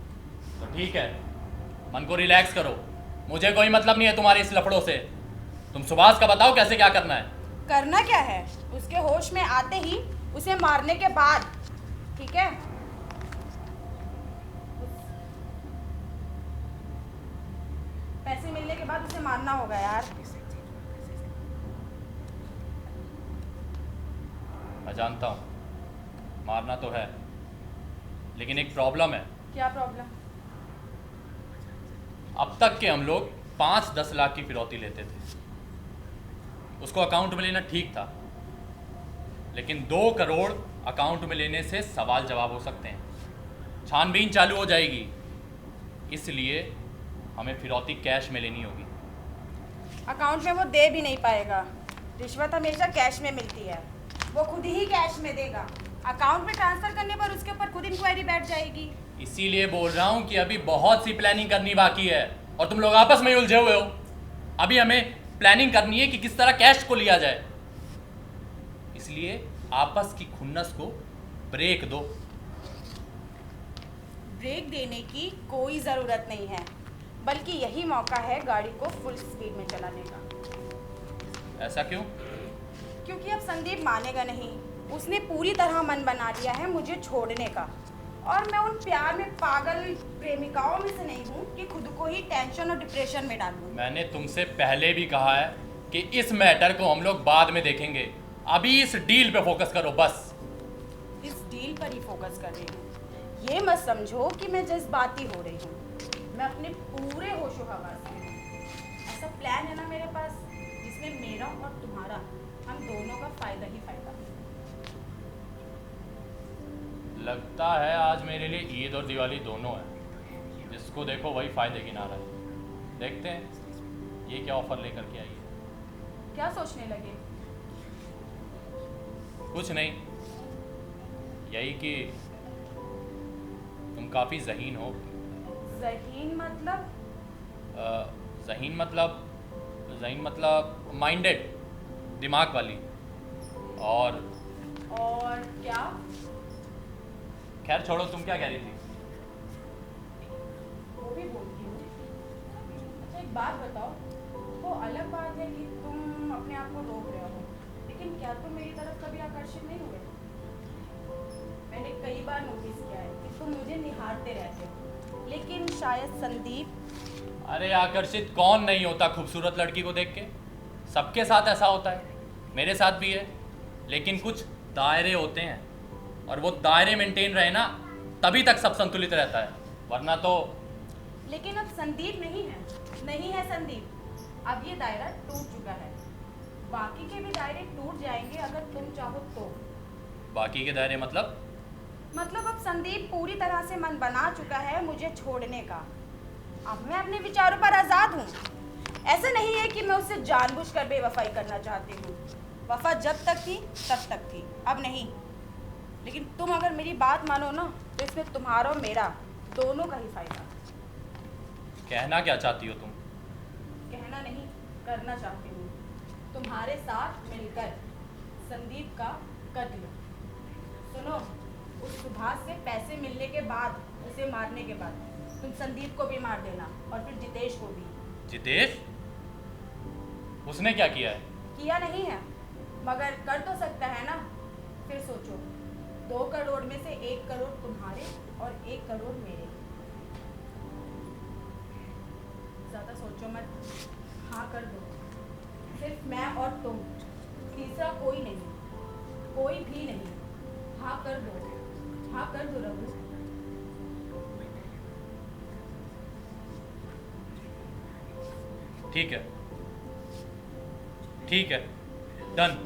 तो ठीक है, मन को रिलैक्स करो, मुझे कोई मतलब नहीं है तुम्हारे इस लफड़ों से। तुम सुभाष का बताओ कैसे क्या करना है। करना क्या है? उसके होश में आते ही उसे मारने के बाद, ठीक है? पैसे मिलने के बाद उसे मारना होगा यार। मैं जानता हूं मारना तो है, लेकिन एक प्रॉब्लम है। क्या प्रॉब्लम? अब तक के हम लोग 5-10 लाख की फिरौती लेते थे, उसको अकाउंट में लेना ठीक था, लेकिन 2 करोड़ अकाउंट में लेने से सवाल जवाब हो सकते हैं, छानबीन चालू हो जाएगी। इसलिए हमें फिरौती कैश में लेनी होगी। अकाउंट में वो दे भी नहीं पाएगा, रिश्वत हमेशा कैश में मिलती है। वो खुद ही कैश में देगा, अकाउंट में ट्रांसफर करने पर उसके ऊपर खुद इंक्वायरी बैठ जाएगी। इसीलिए बोल रहा हूं कि अभी बहुत सी प्लानिंग करनी बाकी है, और तुम लोग आपस में उलझे हुए हो। अभी हमें प्लानिंग करनी है कि किस तरह कैश को लिया जाए, इसलिए आपस की खुन्नस को ब्रेक दो। ब्रेक देने की कोई ज़रूरत नहीं है, बल्कि यही मौका है गाड़ी को फुल स्पीड में चलाने का। ऐसा क्यों? क्योंकि अब संदीप मानेगा नहीं। उसने पूरी तरह मन बना लिया है मुझे छोड़ने का, और मैं उन प्यार में पागल प्रेमिकाओं में से नहीं हूँ कि खुद को ही टेंशन और डिप्रेशन में डालूं। मैंने तुमसे पहले भी कहा है कि इस मैटर को हम लोग बाद में देखेंगे, अभी इस डील पे फोकस करो बस। इस डील पर ही फोकस कर रही हूँ। ये मत समझो कि मैं जज्बाती हो रही हूँ, मैं अपने पूरे होशो हवास में हूँ। ऐसा प्लान है ना मेरे पास, जिसमें मेरा और तुम्हारा, हम दोनों का फायदा ही फायदा। लगता है आज मेरे लिए ईद और दिवाली दोनों है, जिसको देखो वही फायदे की नारा है। देखते हैं ये क्या ऑफर लेकर के आई है। क्या सोचने लगे? कुछ नहीं, यही कि तुम काफ़ी ज़हीन हो। ज़हीन मतलब? ज़हीन मतलब माइंडेड, दिमाग वाली। और क्या? खैर छोड़ो, तुम क्या कह रही थी? वो भी बोलती हूँ। अच्छा एक बात बताओ, वो अलग बात है कि तुम अपने आप को रोक रहे हो, लेकिन क्या तुम मेरी तरफ कभी आकर्षित नहीं हुए? मैंने कई बार नोटिस किया है कि तुम मुझे निहारते रहते हो, लेकिन शायद संदीप। अरे आकर्षित कौन नहीं होता खूबसूरत लड़की को देख के? सबके साथ ऐसा होता है, मेरे साथ भी है, लेकिन कुछ दायरे होते हैं, और वो दायरे मेंटेन रहे ना, तभी तक सब संतुलित रहता है, वरना तो। लेकिन अब संदीप नहीं है संदीप। अब ये दायरा टूट चुका है, बाकी के भी दायरे टूट जाएंगे अगर तुम चाहो तो। बाकी के दायरे मतलब अब संदीप पूरी तरह से मन बना चुका है मुझे छोड़ने का। अब मैं अपने विचारों पर आज़ाद हूँ। ऐसा नहीं है कि मैं उससे जानबूझकर बेवफाई करना चाहती हूँ। वफा जब तक थी तब तक थी, अब नहीं। लेकिन तुम अगर मेरी बात मानो ना, तो इसमें तुम्हारा और मेरा दोनों का ही फायदा। कहना क्या चाहती हो तुम? कहना नहीं, करना चाहती हूँ। तुम्हारे साथ मिलकर संदीप का कत्ल। सुनो, उस सुभाष से पैसे मिलने के बाद, उसे मारने के बाद तुम संदीप को भी मार देना, और फिर जितेश को भी। जितेश? उसने क्या किया है? किया नहीं है, मगर कर तो सकता है ना। फिर सोचो, 2 करोड़ में से 1 करोड़ तुम्हारे और 1 करोड़ मेरे। ज्यादा सोचो मत, हाँ कर दो। सिर्फ मैं और तुम, तीसरा कोई नहीं, कोई भी नहीं। हाँ कर दो रघु। ठीक है, ठीक है, डन।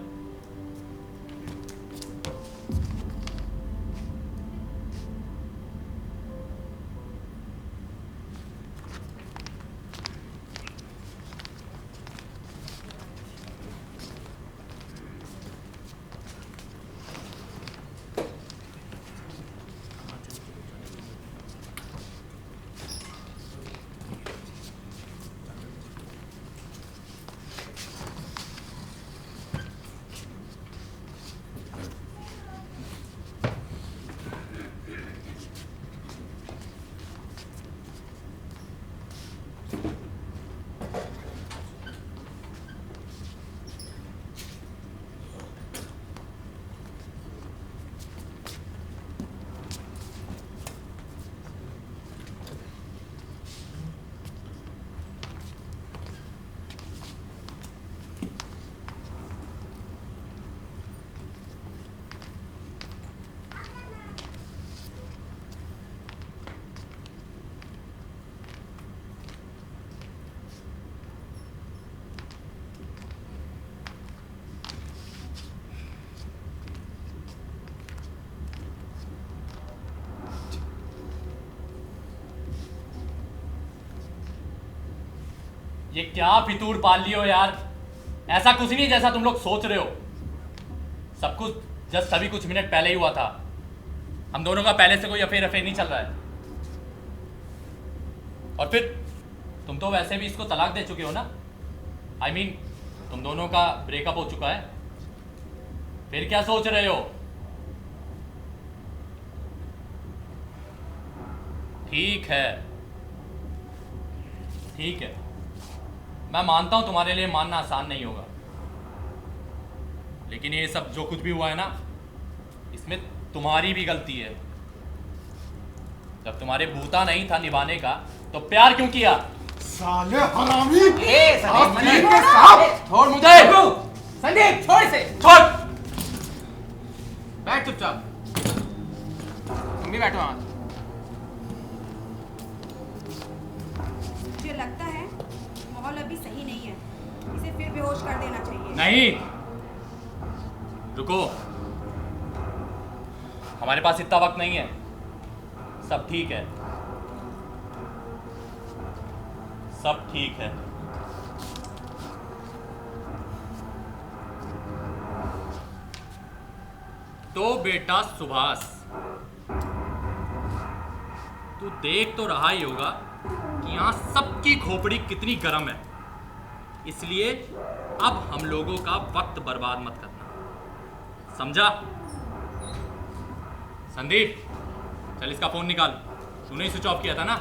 ये क्या फितूर पाल लियो यार, ऐसा कुछ नहीं जैसा तुम लोग सोच रहे हो। सब कुछ जस्ट अभी कुछ मिनट पहले ही हुआ था। हम दोनों का पहले से कोई अफेयर नहीं चल रहा है। और फिर तुम तो वैसे भी इसको तलाक दे चुके हो ना। I mean, तुम दोनों का ब्रेकअप हो चुका है। फिर क्या सोच रहे हो? ठीक है, ठीक है, मैं मानता हूं तुम्हारे लिए मानना आसान नहीं होगा, लेकिन ये सब जो कुछ भी हुआ है ना, इसमें तुम्हारी भी गलती है। जब तुम्हारे बूता नहीं था निभाने का तो प्यार क्यों किया? साले हरामी! संदीप छोड़ मुझे! संदीप छोड़ इसे, छोड़! बैठ चुपचाप। तुम भी बैठो वहां। मुझे लगता है माहौल अभी सही नहीं है, इसे फिर बेहोश कर देना चाहिए। नहीं, रुको, हमारे पास इतना वक्त नहीं है। सब ठीक है, सब ठीक है। तो बेटा सुभाष, तू देख तो रहा ही होगा कि यहां सबकी खोपड़ी कितनी गर्म है। इसलिए अब हम लोगों का वक्त बर्बाद मत करना, समझा? संदीप, चल इसका फोन निकाल। तूने ही स्विच ऑफ किया था ना?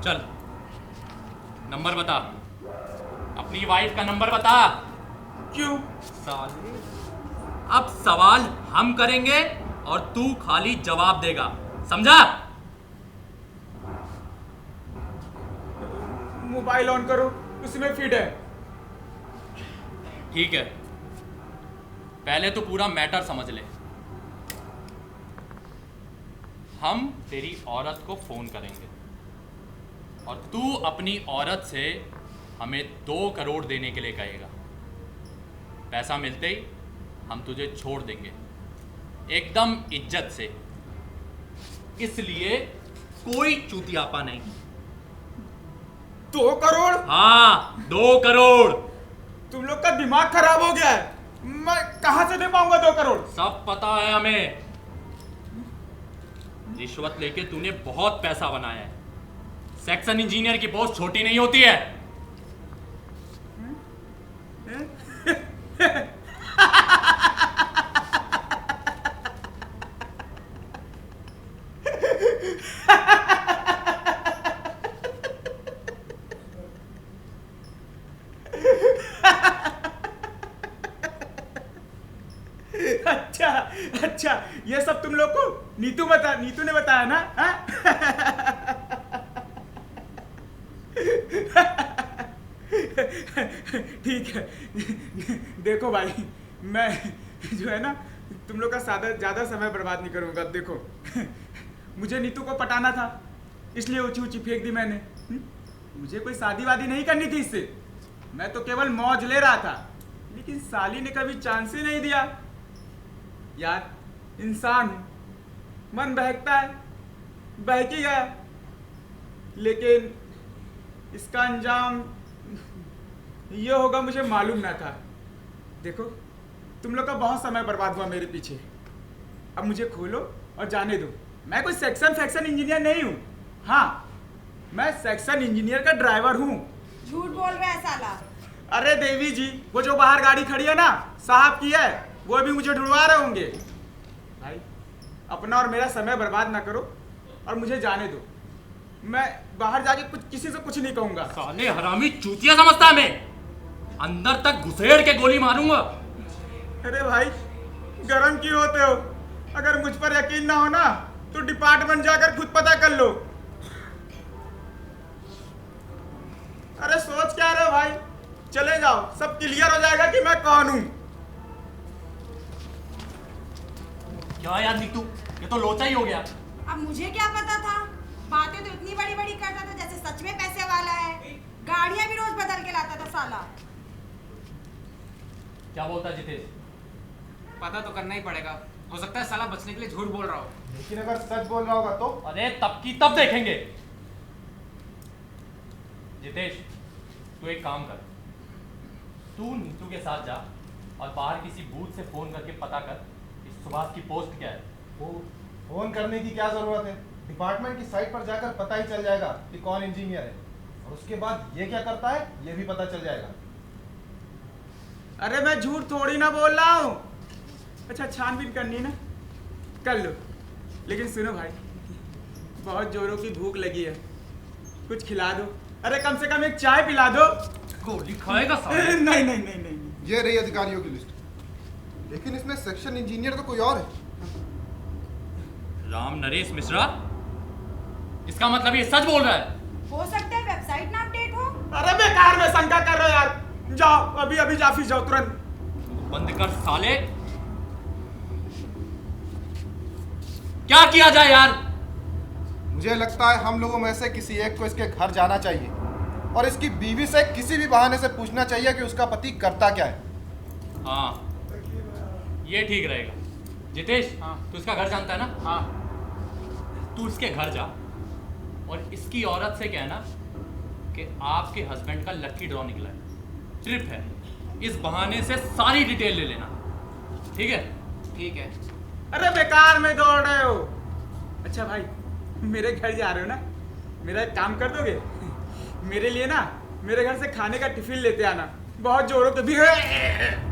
चल नंबर बता, अपनी वाइफ का नंबर बता। क्यों? साले, अब सवाल हम करेंगे और तू खाली जवाब देगा, समझा? मोबाइल ऑन करो, उसमें फीड है। ठीक है, पहले तो पूरा मैटर समझ ले। हम तेरी औरत को फोन करेंगे और तू अपनी औरत से हमें 2 करोड़ देने के लिए कहेगा। पैसा मिलते ही हम तुझे छोड़ देंगे, एकदम इज्जत से। इसलिए कोई चूतियापा नहीं। 2 करोड़? हाँ, 2 करोड़। तुम लोग का दिमाग खराब हो गया है। मैं कहां से दे पाऊंगा 2 करोड़? सब पता है हमें। रिश्वत लेके तूने बहुत पैसा बनाया है। सेक्शन इंजीनियर की पोस्ट छोटी नहीं होती है। अच्छा अच्छा, ये सब तुम लोग को नीतू ने बताया ना? हाँ? ठीक है, देखो भाई, मैं जो है ना तुम लोग का ज्यादा समय बर्बाद नहीं करूंगा। देखो, मुझे नीतू को पटाना था, इसलिए ऊंची ऊंची फेंक दी मैंने। मुझे कोई शादी वादी नहीं करनी थी इससे, मैं तो केवल मौज ले रहा था, लेकिन साली ने कभी चांस ही नहीं दिया। यार इंसान हूं, मन बहकता है, बहक ही गया, लेकिन इसका अंजाम ये होगा मुझे मालूम ना था। देखो तुम लोग का बहुत समय बर्बाद हुआ मेरे पीछे, अब मुझे खोलो और जाने दो। मैं कोई सेक्शन फैक्शन इंजीनियर नहीं हूँ, हाँ मैं सेक्शन इंजीनियर का ड्राइवर हूँ। झूठ बोल रहा है साला। अरे देवी जी, वो जो बाहर गाड़ी खड़ी है ना, साहब की है, वो भी मुझे ढूंढवा रहे होंगे। भाई अपना और मेरा समय बर्बाद ना करो और मुझे जाने दो, मैं बाहर जाके किसी से कुछ नहीं कहूंगा। साले हरामी चूतिया समझता है, मैं अंदर तक घुसेड़ के गोली मारूंगा। अरे भाई गरम क्यों होते हो? अगर मुझ पर यकीन ना हो ना तो डिपार्टमेंट जाकर खुद पता कर लो। अरे सोच क्या रहे हो भाई, चले जाओ, सब क्लियर हो जाएगा कि मैं कौन हूं। क्या यार नीतू, ये तो लोचा ही हो गया। अब मुझे क्या पता था, बातें तो इतनी बड़ी बड़ी करता था जैसे सच में पैसे वाला है। गाड़ियां भी रोज बदल के लाता था साला। क्या बोलता जितेश? पता तो करना ही पड़ेगा, हो सकता है साला बचने के लिए झूठ बोल रहा हो। लेकिन अगर सच बोल रहा होगा तो? अरे तब की तब देखेंगे। जितेश तू एक काम कर, तू नीतू के साथ जा और बाहर किसी बूथ से फोन करके पता कर कि सुभाष की पोस्ट क्या है। वो फोन करने की क्या जरूरत है? डिपार्टमेंट की साइट पर जाकर पता ही चल जाएगा कि कौन इंजीनियर है, और उसके बाद ये क्या करता है ये भी पता चल जाएगा। अरे मैं झूठ थोड़ी ना बोल रहा हूँ। अच्छा छानबीन करनी ना, कर लो, लेकिन सुनो भाई, बहुत जोरों की भूख लगी है, कुछ खिला दो। अरे कम से कम एक चाय पिला दो। गोली खाएगा साले। नहीं नहीं नहीं नहीं नहीं। ये रही अधिकारियों की लिस्ट, लेकिन इसमें सेक्शन इंजीनियर तो कोई और है। राम नरेश मिश्रा, इसका मतलब ये सच बोल रहा है। हो सकता है वेबसाइट ना अपडेट हो। अरे बेकार में शंका कर रहे हो यार, जाओ अभी अभी ऑफिस जाओ तुरंत। बंद कर साले। क्या किया जाए यार? मुझे लगता है हम लोगों में से किसी एक को इसके घर जाना चाहिए और इसकी बीवी से किसी भी बहाने से पूछना चाहिए कि उसका पति करता क्या है। हाँ ये ठीक रहेगा। जितेश, हाँ। तू इसका घर जानता है ना? हाँ तू इसके घर जा और इसकी औरत से कहना कि आपके हस्बैंड का लकी ड्रॉ निकला है, ट्रिप है, इस बहाने से सारी डिटेल ले लेना, ठीक है? ठीक है। अरे बेकार में दौड़ रहे हो। अच्छा भाई मेरे घर जा रहे हो ना, मेरा एक काम कर दोगे? मेरे लिए ना मेरे घर से खाने का टिफिन लेते आना, बहुत जोरों के भी है।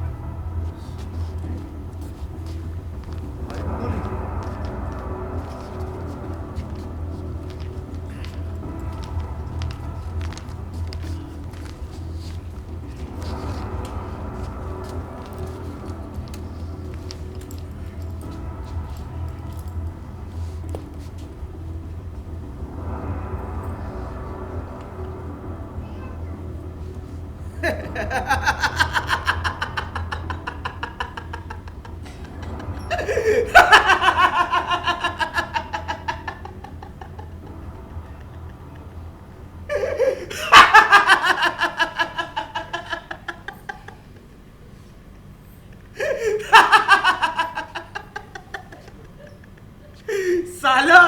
सालो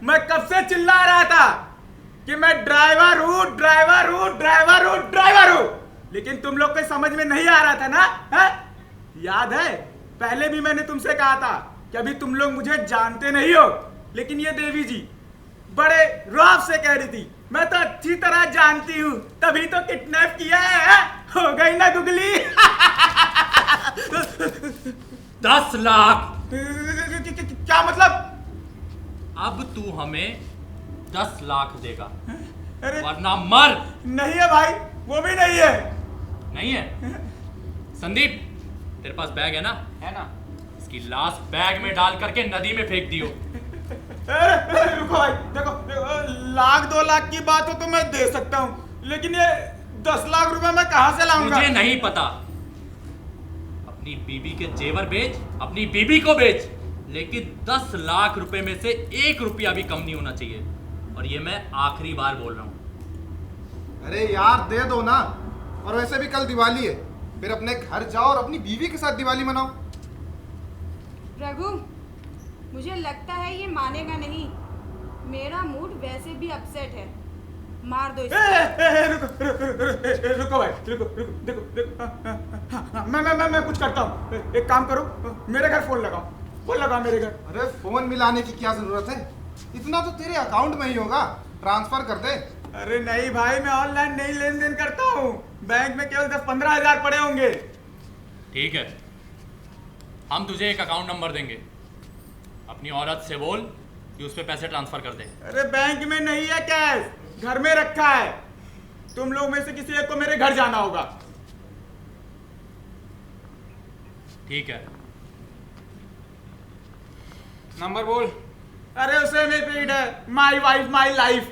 मैं कब से चिल्ला रहा था कि मैं ड्राइवर हूँ ड्राइवर हूँ ड्राइवर हूँ ड्राइवर हूँ, लेकिन तुम लोग को समझ में नहीं आ रहा था ना? है? याद है पहले भी मैंने तुमसे कहा था कि अभी तुम लोग मुझे जानते नहीं हो, लेकिन ये देवी जी बड़े रौब से कह रही थी मैं तो अच्छी तरह जानती हूँ, तभी तो किडनैप किया है? हो गई ना गुगली? 10 लाख। क्या मतलब? अब तू हमें 10 लाख देगा अरे वरना मर। नहीं है भाई, वो भी नहीं है। नहीं है? संदीप तेरे पास बैग है ना? है ना? इसकी लाश बैग में डाल करके नदी में फेंक दियो। अरे रुको भाई, देखो 1-2 लाख की बात हो तो मैं दे सकता हूँ, लेकिन ये 10 लाख रुपए मैं कहाँ से लाऊंगा? मुझे नहीं पता। अपनी बीबी के जेवर बेच, अपनी बीबी को बेच, लेकिन 10 लाख रुपए में से 1 रुपया भी कम नहीं होना चाहिए। और ये मैं आखिरी बार बोल रहा हूँ। अरे यार दे दो ना। और वैसे भी कल दिवाली है, फिर अपने घर जाओ और अपनी बीवी के साथ दिवाली मनाओ। रघु, मुझे लगता है ये मानेगा नहीं। मेरा मूड वैसे भी अपसेट है। मार दो इसे। रुको भाई, रुको रुको, देखो देखो, मैं कुछ करता हूँ। एक काम करो, मेरे घर फोन लगाओ मेरे घर। अरे फोन मिलाने की क्या जरूरत है, इतना तो तेरे अकाउंट में ही होगा, ट्रांसफर कर दे। अरे नहीं भाई, मैं ऑनलाइन नहीं लेन देन करता हूँ। बैंक में केवल 10-15 हजार पड़े होंगे। ठीक है, हम तुझे एक अकाउंट नंबर देंगे, अपनी औरत से बोल कि उस पे पैसे ट्रांसफर कर दे। अरे बैंक में नहीं है कैश, घर में रखा है। तुम लोग में से किसी एक को मेरे घर जाना होगा। ठीक है, नंबर बोल। अरे उसे में पेड है, my wife my life.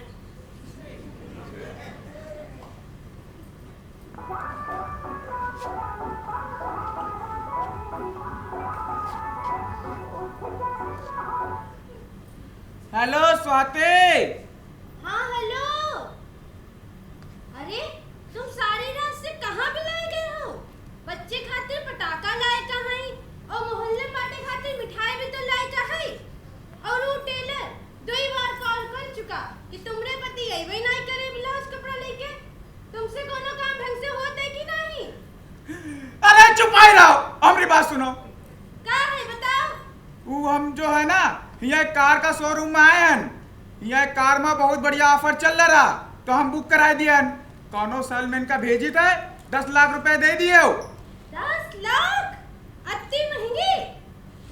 Hello Swati. हाँ हेलो। अरे तुम सारी रात से कहाँ बिलाए गए हो? बच्चे खातिर पटाखा लाए कहाँ है और मोहल्ले बाटे खातिर मिठाई भी तो लाए कहाँ है? और वो टेलर 2 बार कॉल कर चुका कि तुमरे पति यही वही नहीं करे ब्लाउज कपड़ा लेके। तुमसे कोनो काम ढंग से होते कि नहीं? अरे चुप ही रहो, हमारी बात सुनो। क्या है बताओ? वो हम जो है ना, यहाँ कार का शोरूम में आए हैं। यहाँ कार में बहुत बढ़िया ऑफर चल रहा, तो हम बुक करा दिए। कौनो सेलमैन का भेजी था, 10 लाख रुपए दे दिए हो। 10 लाख? अति महंगी?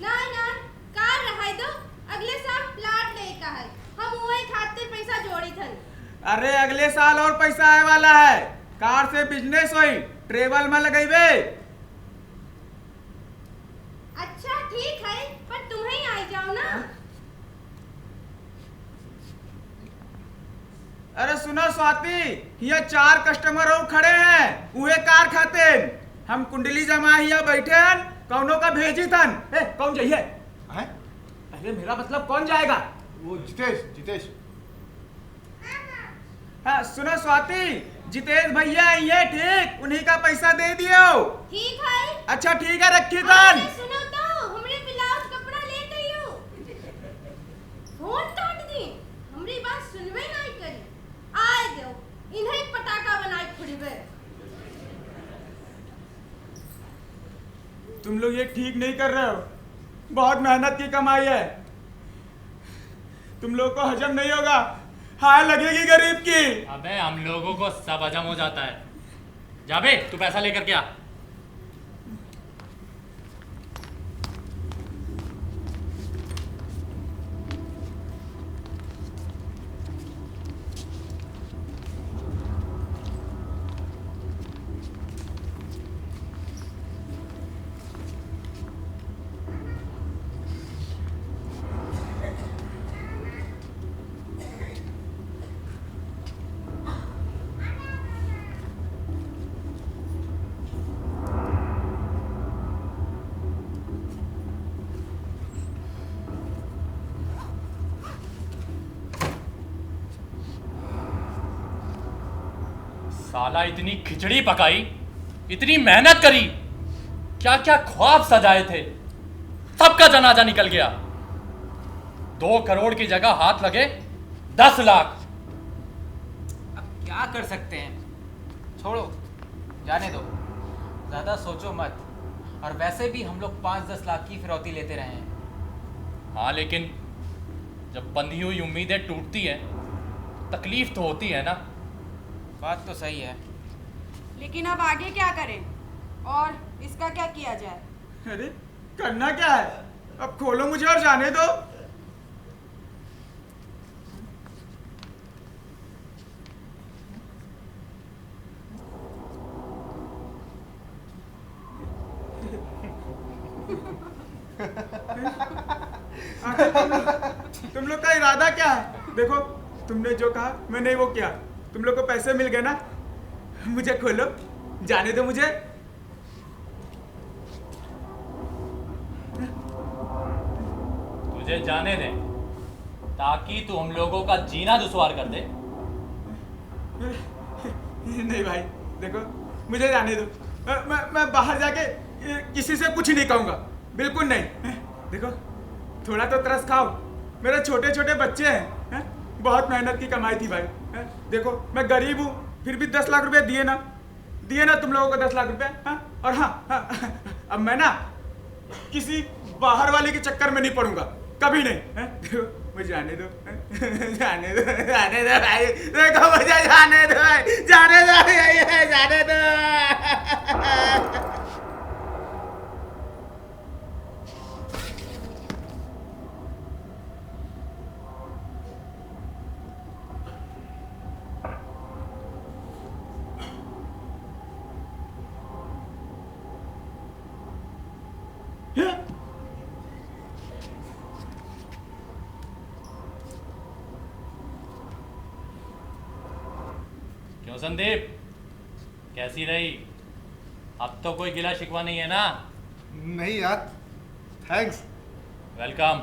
नहीं ना, कार रहाई दो, अगले साल प्लाट लेका है। हम वही खातिर पैसा जोड़ी थन। अरे अगले साल और पैसा आए वाला है। कार से बिजनेस हुई, ट्रेवल में लगेबे। अच्छा ठीक है, पर तुम्हें आई जाओ ना। अरे सुनो स्वाति, ये 4 कस्टमर और खड़े हैं, उहे कार खाते। हम कुंडली जमा हिया बैठे हैं, कौनों का भेजी थन। कौन जाइए? हैं? अरे मेरा मतलब कौन जाएगा? वो जितेश। हाँ सुनो स्वाति, जितेश भैया ये ठीक, उन्हीं का पैसा दे दियो। ठीक है। अच्छा ठीक है, रखी थन। अरे सुनो तो, हमरे ब्लाउज कपड़ा लेते हो। फोन काट दी, हमरी बात सुनवे नहीं करी। आए दो, इन्हें पटाखा बनाए खुड़बे। तुम लोग ये ठीक नहीं कर रहे हो, बहुत मेहनत की कमाई है। तुम लोग को हजम नहीं होगा, हाय लगेगी गरीब की। अबे हम लोगों को सब हजम हो जाता है। जा बे, तू पैसा लेकर के आ। साला इतनी खिचड़ी पकाई, इतनी मेहनत करी, क्या क्या ख्वाब सजाए थे, सबका जनाजा निकल गया। 2 करोड़ की जगह हाथ लगे 10 लाख। अब क्या कर सकते हैं, छोड़ो, जाने दो, ज़्यादा सोचो मत। और वैसे भी हम लोग 5-10 लाख की फिरौती लेते रहे हैं। हाँ लेकिन जब बंधी हुई उम्मीदें टूटती हैं, तकलीफ तो होती है ना। बात तो सही है। लेकिन अब आगे क्या करें और इसका क्या किया जाए? अरे करना क्या है, अब खोलो मुझे और जाने दो। तुम लोग का इरादा क्या है? देखो, तुमने जो कहा मैंने वो किया। तुम लोग को पैसे मिल गए ना, मुझे खोलो, जाने दो मुझे। तुझे जाने दे ताकि तू हम लोगों का जीना दुश्वार कर दे। नहीं भाई, देखो मुझे जाने दो। मैं बाहर जाके किसी से कुछ नहीं कहूँगा, बिल्कुल नहीं। देखो थोड़ा तो तरस खाओ, मेरे छोटे छोटे बच्चे हैं। बहुत मेहनत की कमाई थी भाई। देखो मैं गरीब हूँ, फिर भी 10 लाख रुपए दिए ना तुम लोगों को 10 लाख रुपए। और हाँ, अब मैं ना किसी बाहर वाले के चक्कर में नहीं पड़ूंगा, कभी नहीं। देखो मुझे जाने दो, जाने दो भाई, देखो मुझे जाने दो भाई, जाने दो। क्यों संदीप, कैसी रही? अब तो कोई गिला शिकवा नहीं है ना? नहीं यार, थैंक्स। वेलकम।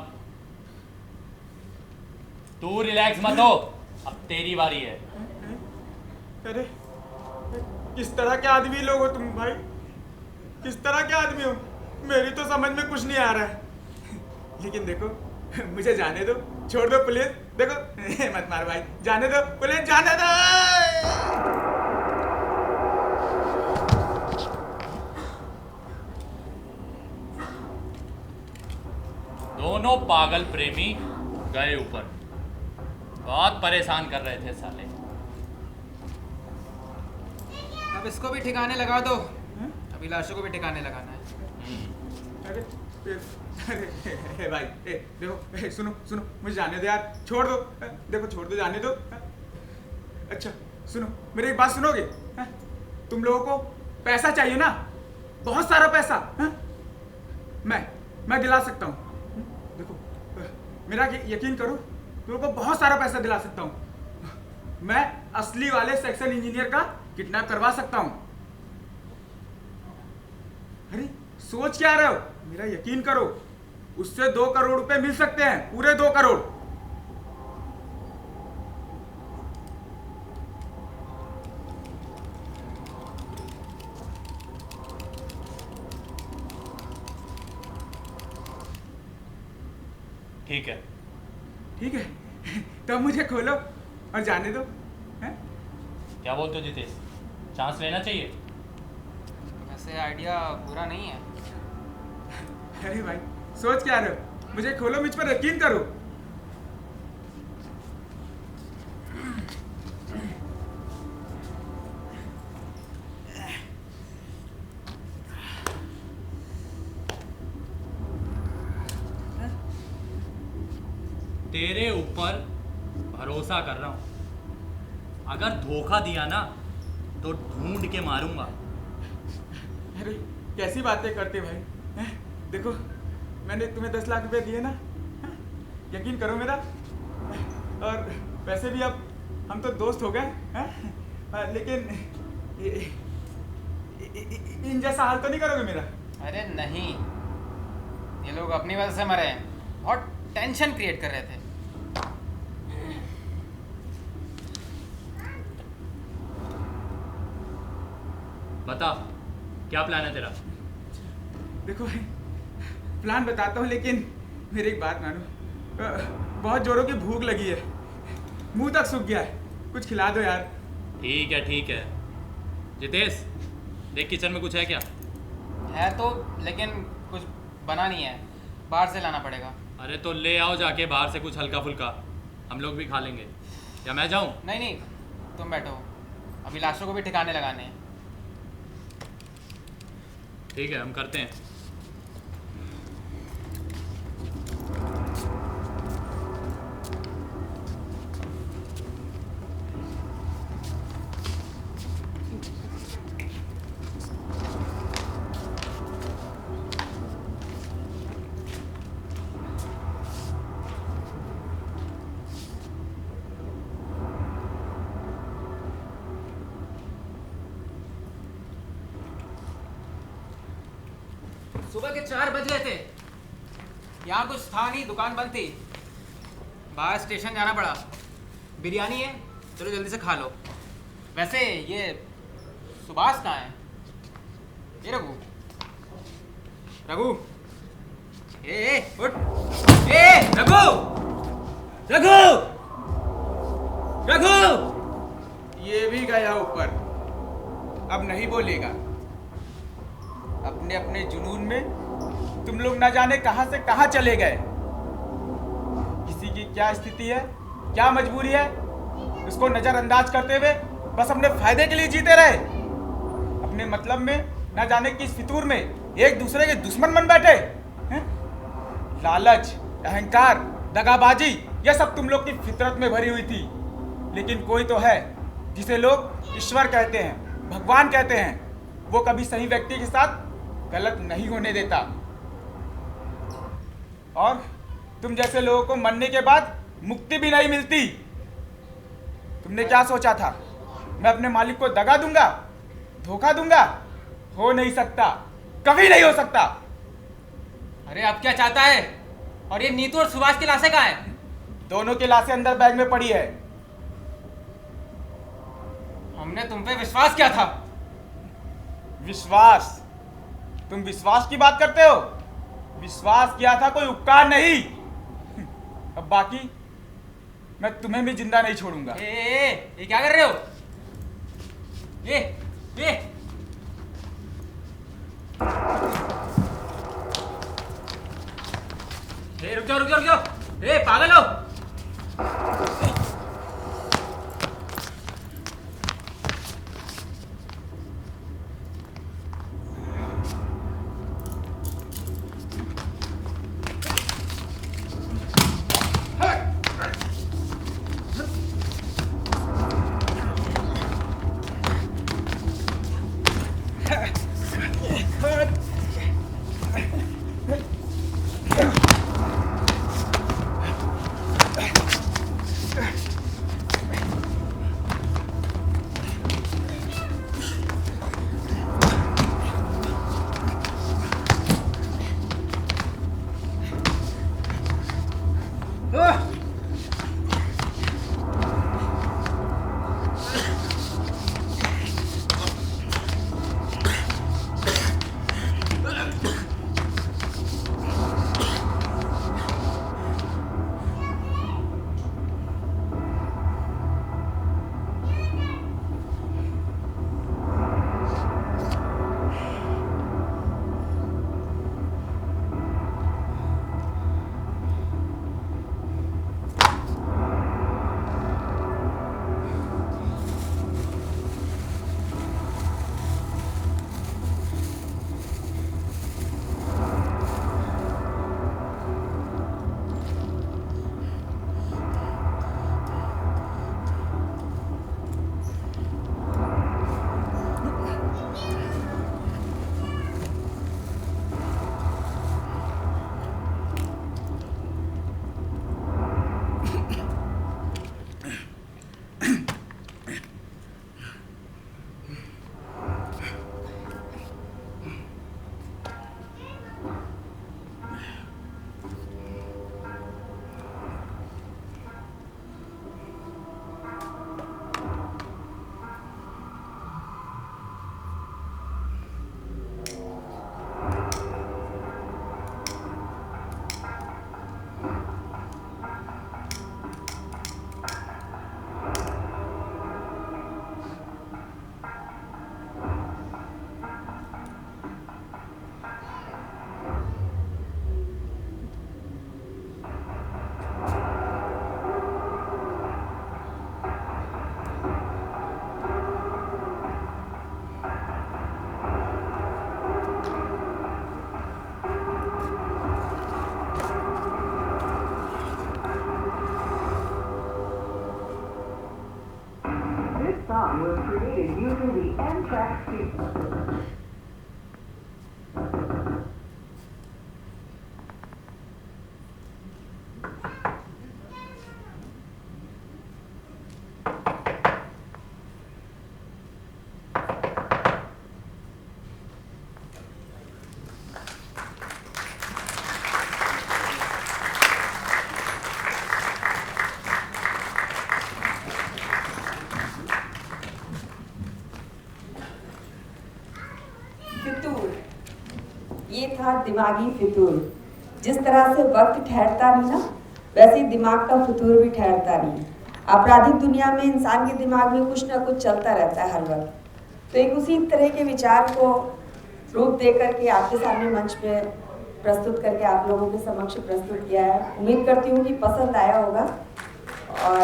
तू रिलैक्स मत हो, अब तेरी बारी है। अरे किस तरह के आदमी लोग हो तुम भाई, किस तरह के आदमी हो? मेरी तो समझ में कुछ नहीं आ रहा है। लेकिन देखो मुझे जाने दो, छोड़ दो प्लीज। देखो मत मार भाई, जाने दो प्लीज, जाने दो। दोनों पागल प्रेमी गए ऊपर, बहुत परेशान कर रहे थे साले। अब इसको भी ठिकाने लगा दो, अभिलाषा को भी ठिकाने लगाना है। अरे भाई, देखो सुनो, मुझे जाने दो यार, छोड़ दो। देखो छोड़ दो, जाने दो। अच्छा सुनो, मेरी एक बात सुनोगे? तुम लोगों को पैसा चाहिए ना, बहुत सारा पैसा। मैं दिला सकता हूँ। देखो मेरा यकीन करो, तुम लोगों को बहुत सारा पैसा दिला सकता हूँ। मैं असली वाले सेक्शन इंजीनियर का किडनैप करवा सकता हूँ। अरे सोच क्या रहे हो? मेरा यकीन करो, उससे 2 करोड़ रुपए मिल सकते हैं, पूरे 2 करोड़। ठीक है। ठीक है तब मुझे खोलो और जाने दो। हैं? क्या बोलते हो जितेश, चांस लेना चाहिए? वैसे आइडिया बुरा नहीं है। अरे भाई सोच क्या रहे हो? मुझे खोलो, मुझ पर यकीन करो। तेरे ऊपर भरोसा कर रहा हूं, अगर धोखा दिया ना तो ढूंढ के मारूंगा। अरे कैसी बातें करते भाई? हैं? देखो मैंने तुम्हें 10 लाख रुपए दिए ना, हैं? यकीन करो मेरा। और वैसे भी अब हम तो दोस्त हो गए हैं, लेकिन इन जैसा हाल तो नहीं करोगे मेरा? अरे नहीं, ये लोग अपनी वजह से मरे हैं, बहुत टेंशन क्रिएट कर रहे थे। बता, क्या प्लान है तेरा? देखो भाई, प्लान बताता हूँ, लेकिन मेरी एक बात मानो। बहुत जोरों की भूख लगी है, मुंह तक सूख गया है, कुछ खिला दो यार। ठीक है। जितेश देख, किचन में कुछ है क्या? है तो, लेकिन कुछ बना नहीं है, बाहर से लाना पड़ेगा। अरे तो ले आओ जाके बाहर से कुछ हल्का फुल्का, हम लोग भी खा लेंगे। या मैं जाऊं? नहीं, तुम बैठो, अभिलाषा को भी ठिकाने लगाने हैं। ठीक है, हम करते हैं। सुबह के 4 बज रहे थे, यहाँ कुछ था नहीं, दुकान बंद थी। बाहर स्टेशन जाना पड़ा। बिरयानी है, चलो जल्दी से खा लो। वैसे ये सुभाष कहाँ है? ये रघु, रघु, ए उठ, ए रघु, रघु, रघु। ये भी गया ऊपर, अब नहीं बोलेगा। अपने अपने जुनून में तुम लोग न जाने कहां से कहां चले गए। किसी की क्या स्थिति है, क्या मजबूरी है, उसको नजरअंदाज करते हुए बस अपने फायदे के लिए जीते रहे। अपने मतलब में न जाने किस फितूर में एक दूसरे के दुश्मन बन बैठे हैं? लालच, अहंकार, दगाबाजी, यह सब तुम लोग की फितरत में भरी हुई थी। लेकिन कोई तो है जिसे लोग ईश्वर कहते हैं, भगवान कहते हैं। वो कभी सही व्यक्ति के साथ गलत नहीं होने देता। और तुम जैसे लोगों को मरने के बाद मुक्ति भी नहीं मिलती। तुमने क्या सोचा था, मैं अपने मालिक को दगा दूंगा, धोखा दूंगा? हो नहीं सकता, कभी नहीं हो सकता। अरे अब क्या चाहता है? और ये नीतू और सुभाष की लाशें कहाँ हैं? दोनों की लाशें अंदर बैग में पड़ी है। हमने तुम पे विश्वास किया था। विश्वास? तुम विश्वास की बात करते हो? विश्वास किया था कोई उपकार नहीं। अब बाकी मैं तुम्हें भी जिंदा नहीं छोड़ूंगा। ये क्या कर रहे हो? ये रुक जाओ रुक जाओ रुक जाओ। ए पागल हो? song was created using the Amtrak sequence. था दिमागी फितूर। जिस तरह से वक्त ठहरता नहीं ना, वैसे ही दिमाग का फितूर भी ठहरता नहीं। आपराधिक दुनिया में इंसान के दिमाग में कुछ ना कुछ चलता रहता है हर वक्त। तो एक उसी तरह के विचार को रूप दे करके आपके सामने मंच पे प्रस्तुत करके आप लोगों के समक्ष प्रस्तुत किया है। उम्मीद करती हूँ कि पसंद आया होगा और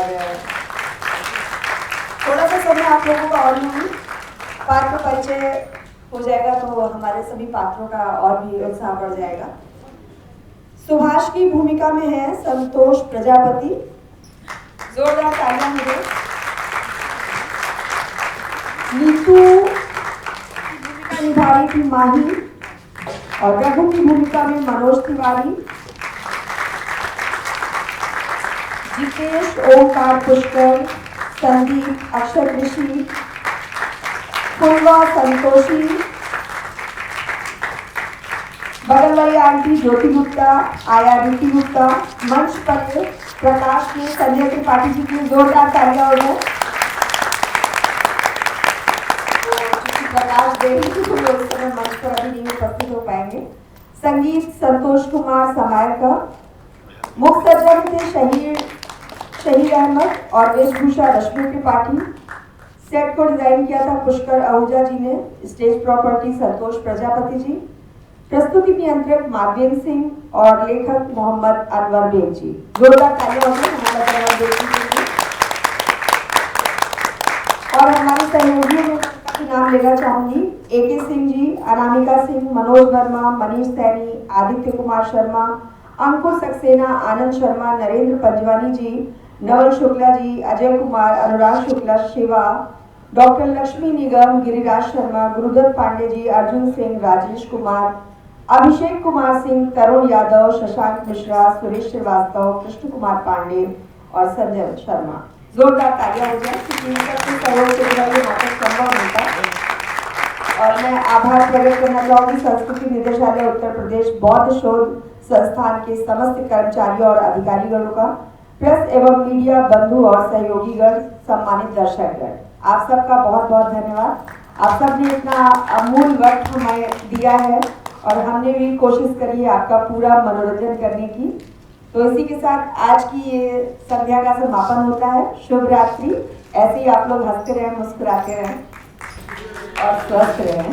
थोड़ा सा समय आप लोगों का और लूँगी। पात्र परिचय हो जाएगा तो हमारे सभी पात्रों का और भी उत्साह बढ़ जाएगा। सुभाष की भूमिका में है संतोष प्रजापति, जोरदार तालियां मुझे। नीतू की भूमिका निभा रही थी माही और रघु की भूमिका में मनोज तिवारी। जितेश, ओंकार, पुष्कर, संदीप, अक्षर ऋषि, फुलवा, संतोषी, बगल वाली आंटी ज्योति गुप्ता, आया रिति गुप्ता, मंच पर प्रकाश में संजय त्रिपाठी जी की जोरदार तालियां हो जाए। तो प्रकाश देवी जी को लोग इस समय मंच पर अभी नहीं उपस्थित हो पाएंगे। संगीत संतोष कुमार समायकर, मुख्य सज्जन थे शहीर अहमद और वेशभूषा रश्मि त्रिपाठी। सेट को डिजाइन किया था पुष्कर आहूजा जी ने, स्टेज प्रॉपर्टी संतोष प्रजापति जी, प्रस्तुति नियंत्रक माधवेंद्र सिंह और लेखक मोहम्मद अनवर बेग जी। जोरदार तालियां होगी मोहम्मद अनवर बेग जी के लिए। और हमारे सहयोगियों में का नाम लेना चाहूंगी। AK सिंह जी, अनामिका सिंह, मनोज वर्मा, मनीष सैनी, आदित्य कुमार शर्मा, अंकुर सक्सेना, आनंद शर्मा, नरेंद्र पंजवानी जी, नवल शुक्ला जी, अजय कुमार, अनुराग शुक्ला, शिवा, डॉक्टर लक्ष्मी निगम, गिरिराज शर्मा, गुरुदत्त पांडे जी, अर्जुन सिंह, राजेश कुमार, अभिषेक कुमार सिंह, तरुण यादव, शशांक मिश्रा, सुरेश श्रीवास्तव, कृष्ण कुमार पांडे और संजय शर्मा। जोरदार तालियां हो जाए क्योंकि सबके सहयोग से ये नाटक संभव होता है। और मैं आभार प्रकट करना चाहूंगी संस्कृति निदेशालय उत्तर प्रदेश बौद्ध शोध संस्थान के समस्त कर्मचारियों और अधिकारीगणों का, प्रेस एवं मीडिया बंधु और सहयोगीगण, सम्मानित दर्शकगण, आप सबका बहुत बहुत धन्यवाद। आप सबने इतना अमूल्य वक्त हमें दिया है और हमने भी कोशिश करी है आपका पूरा मनोरंजन करने की। तो इसी के साथ आज की ये संध्या का समापन होता है। शुभ रात्रि। ऐसे ही आप लोग हंसते रहें, मुस्कुराते रहें और स्वस्थ रहें।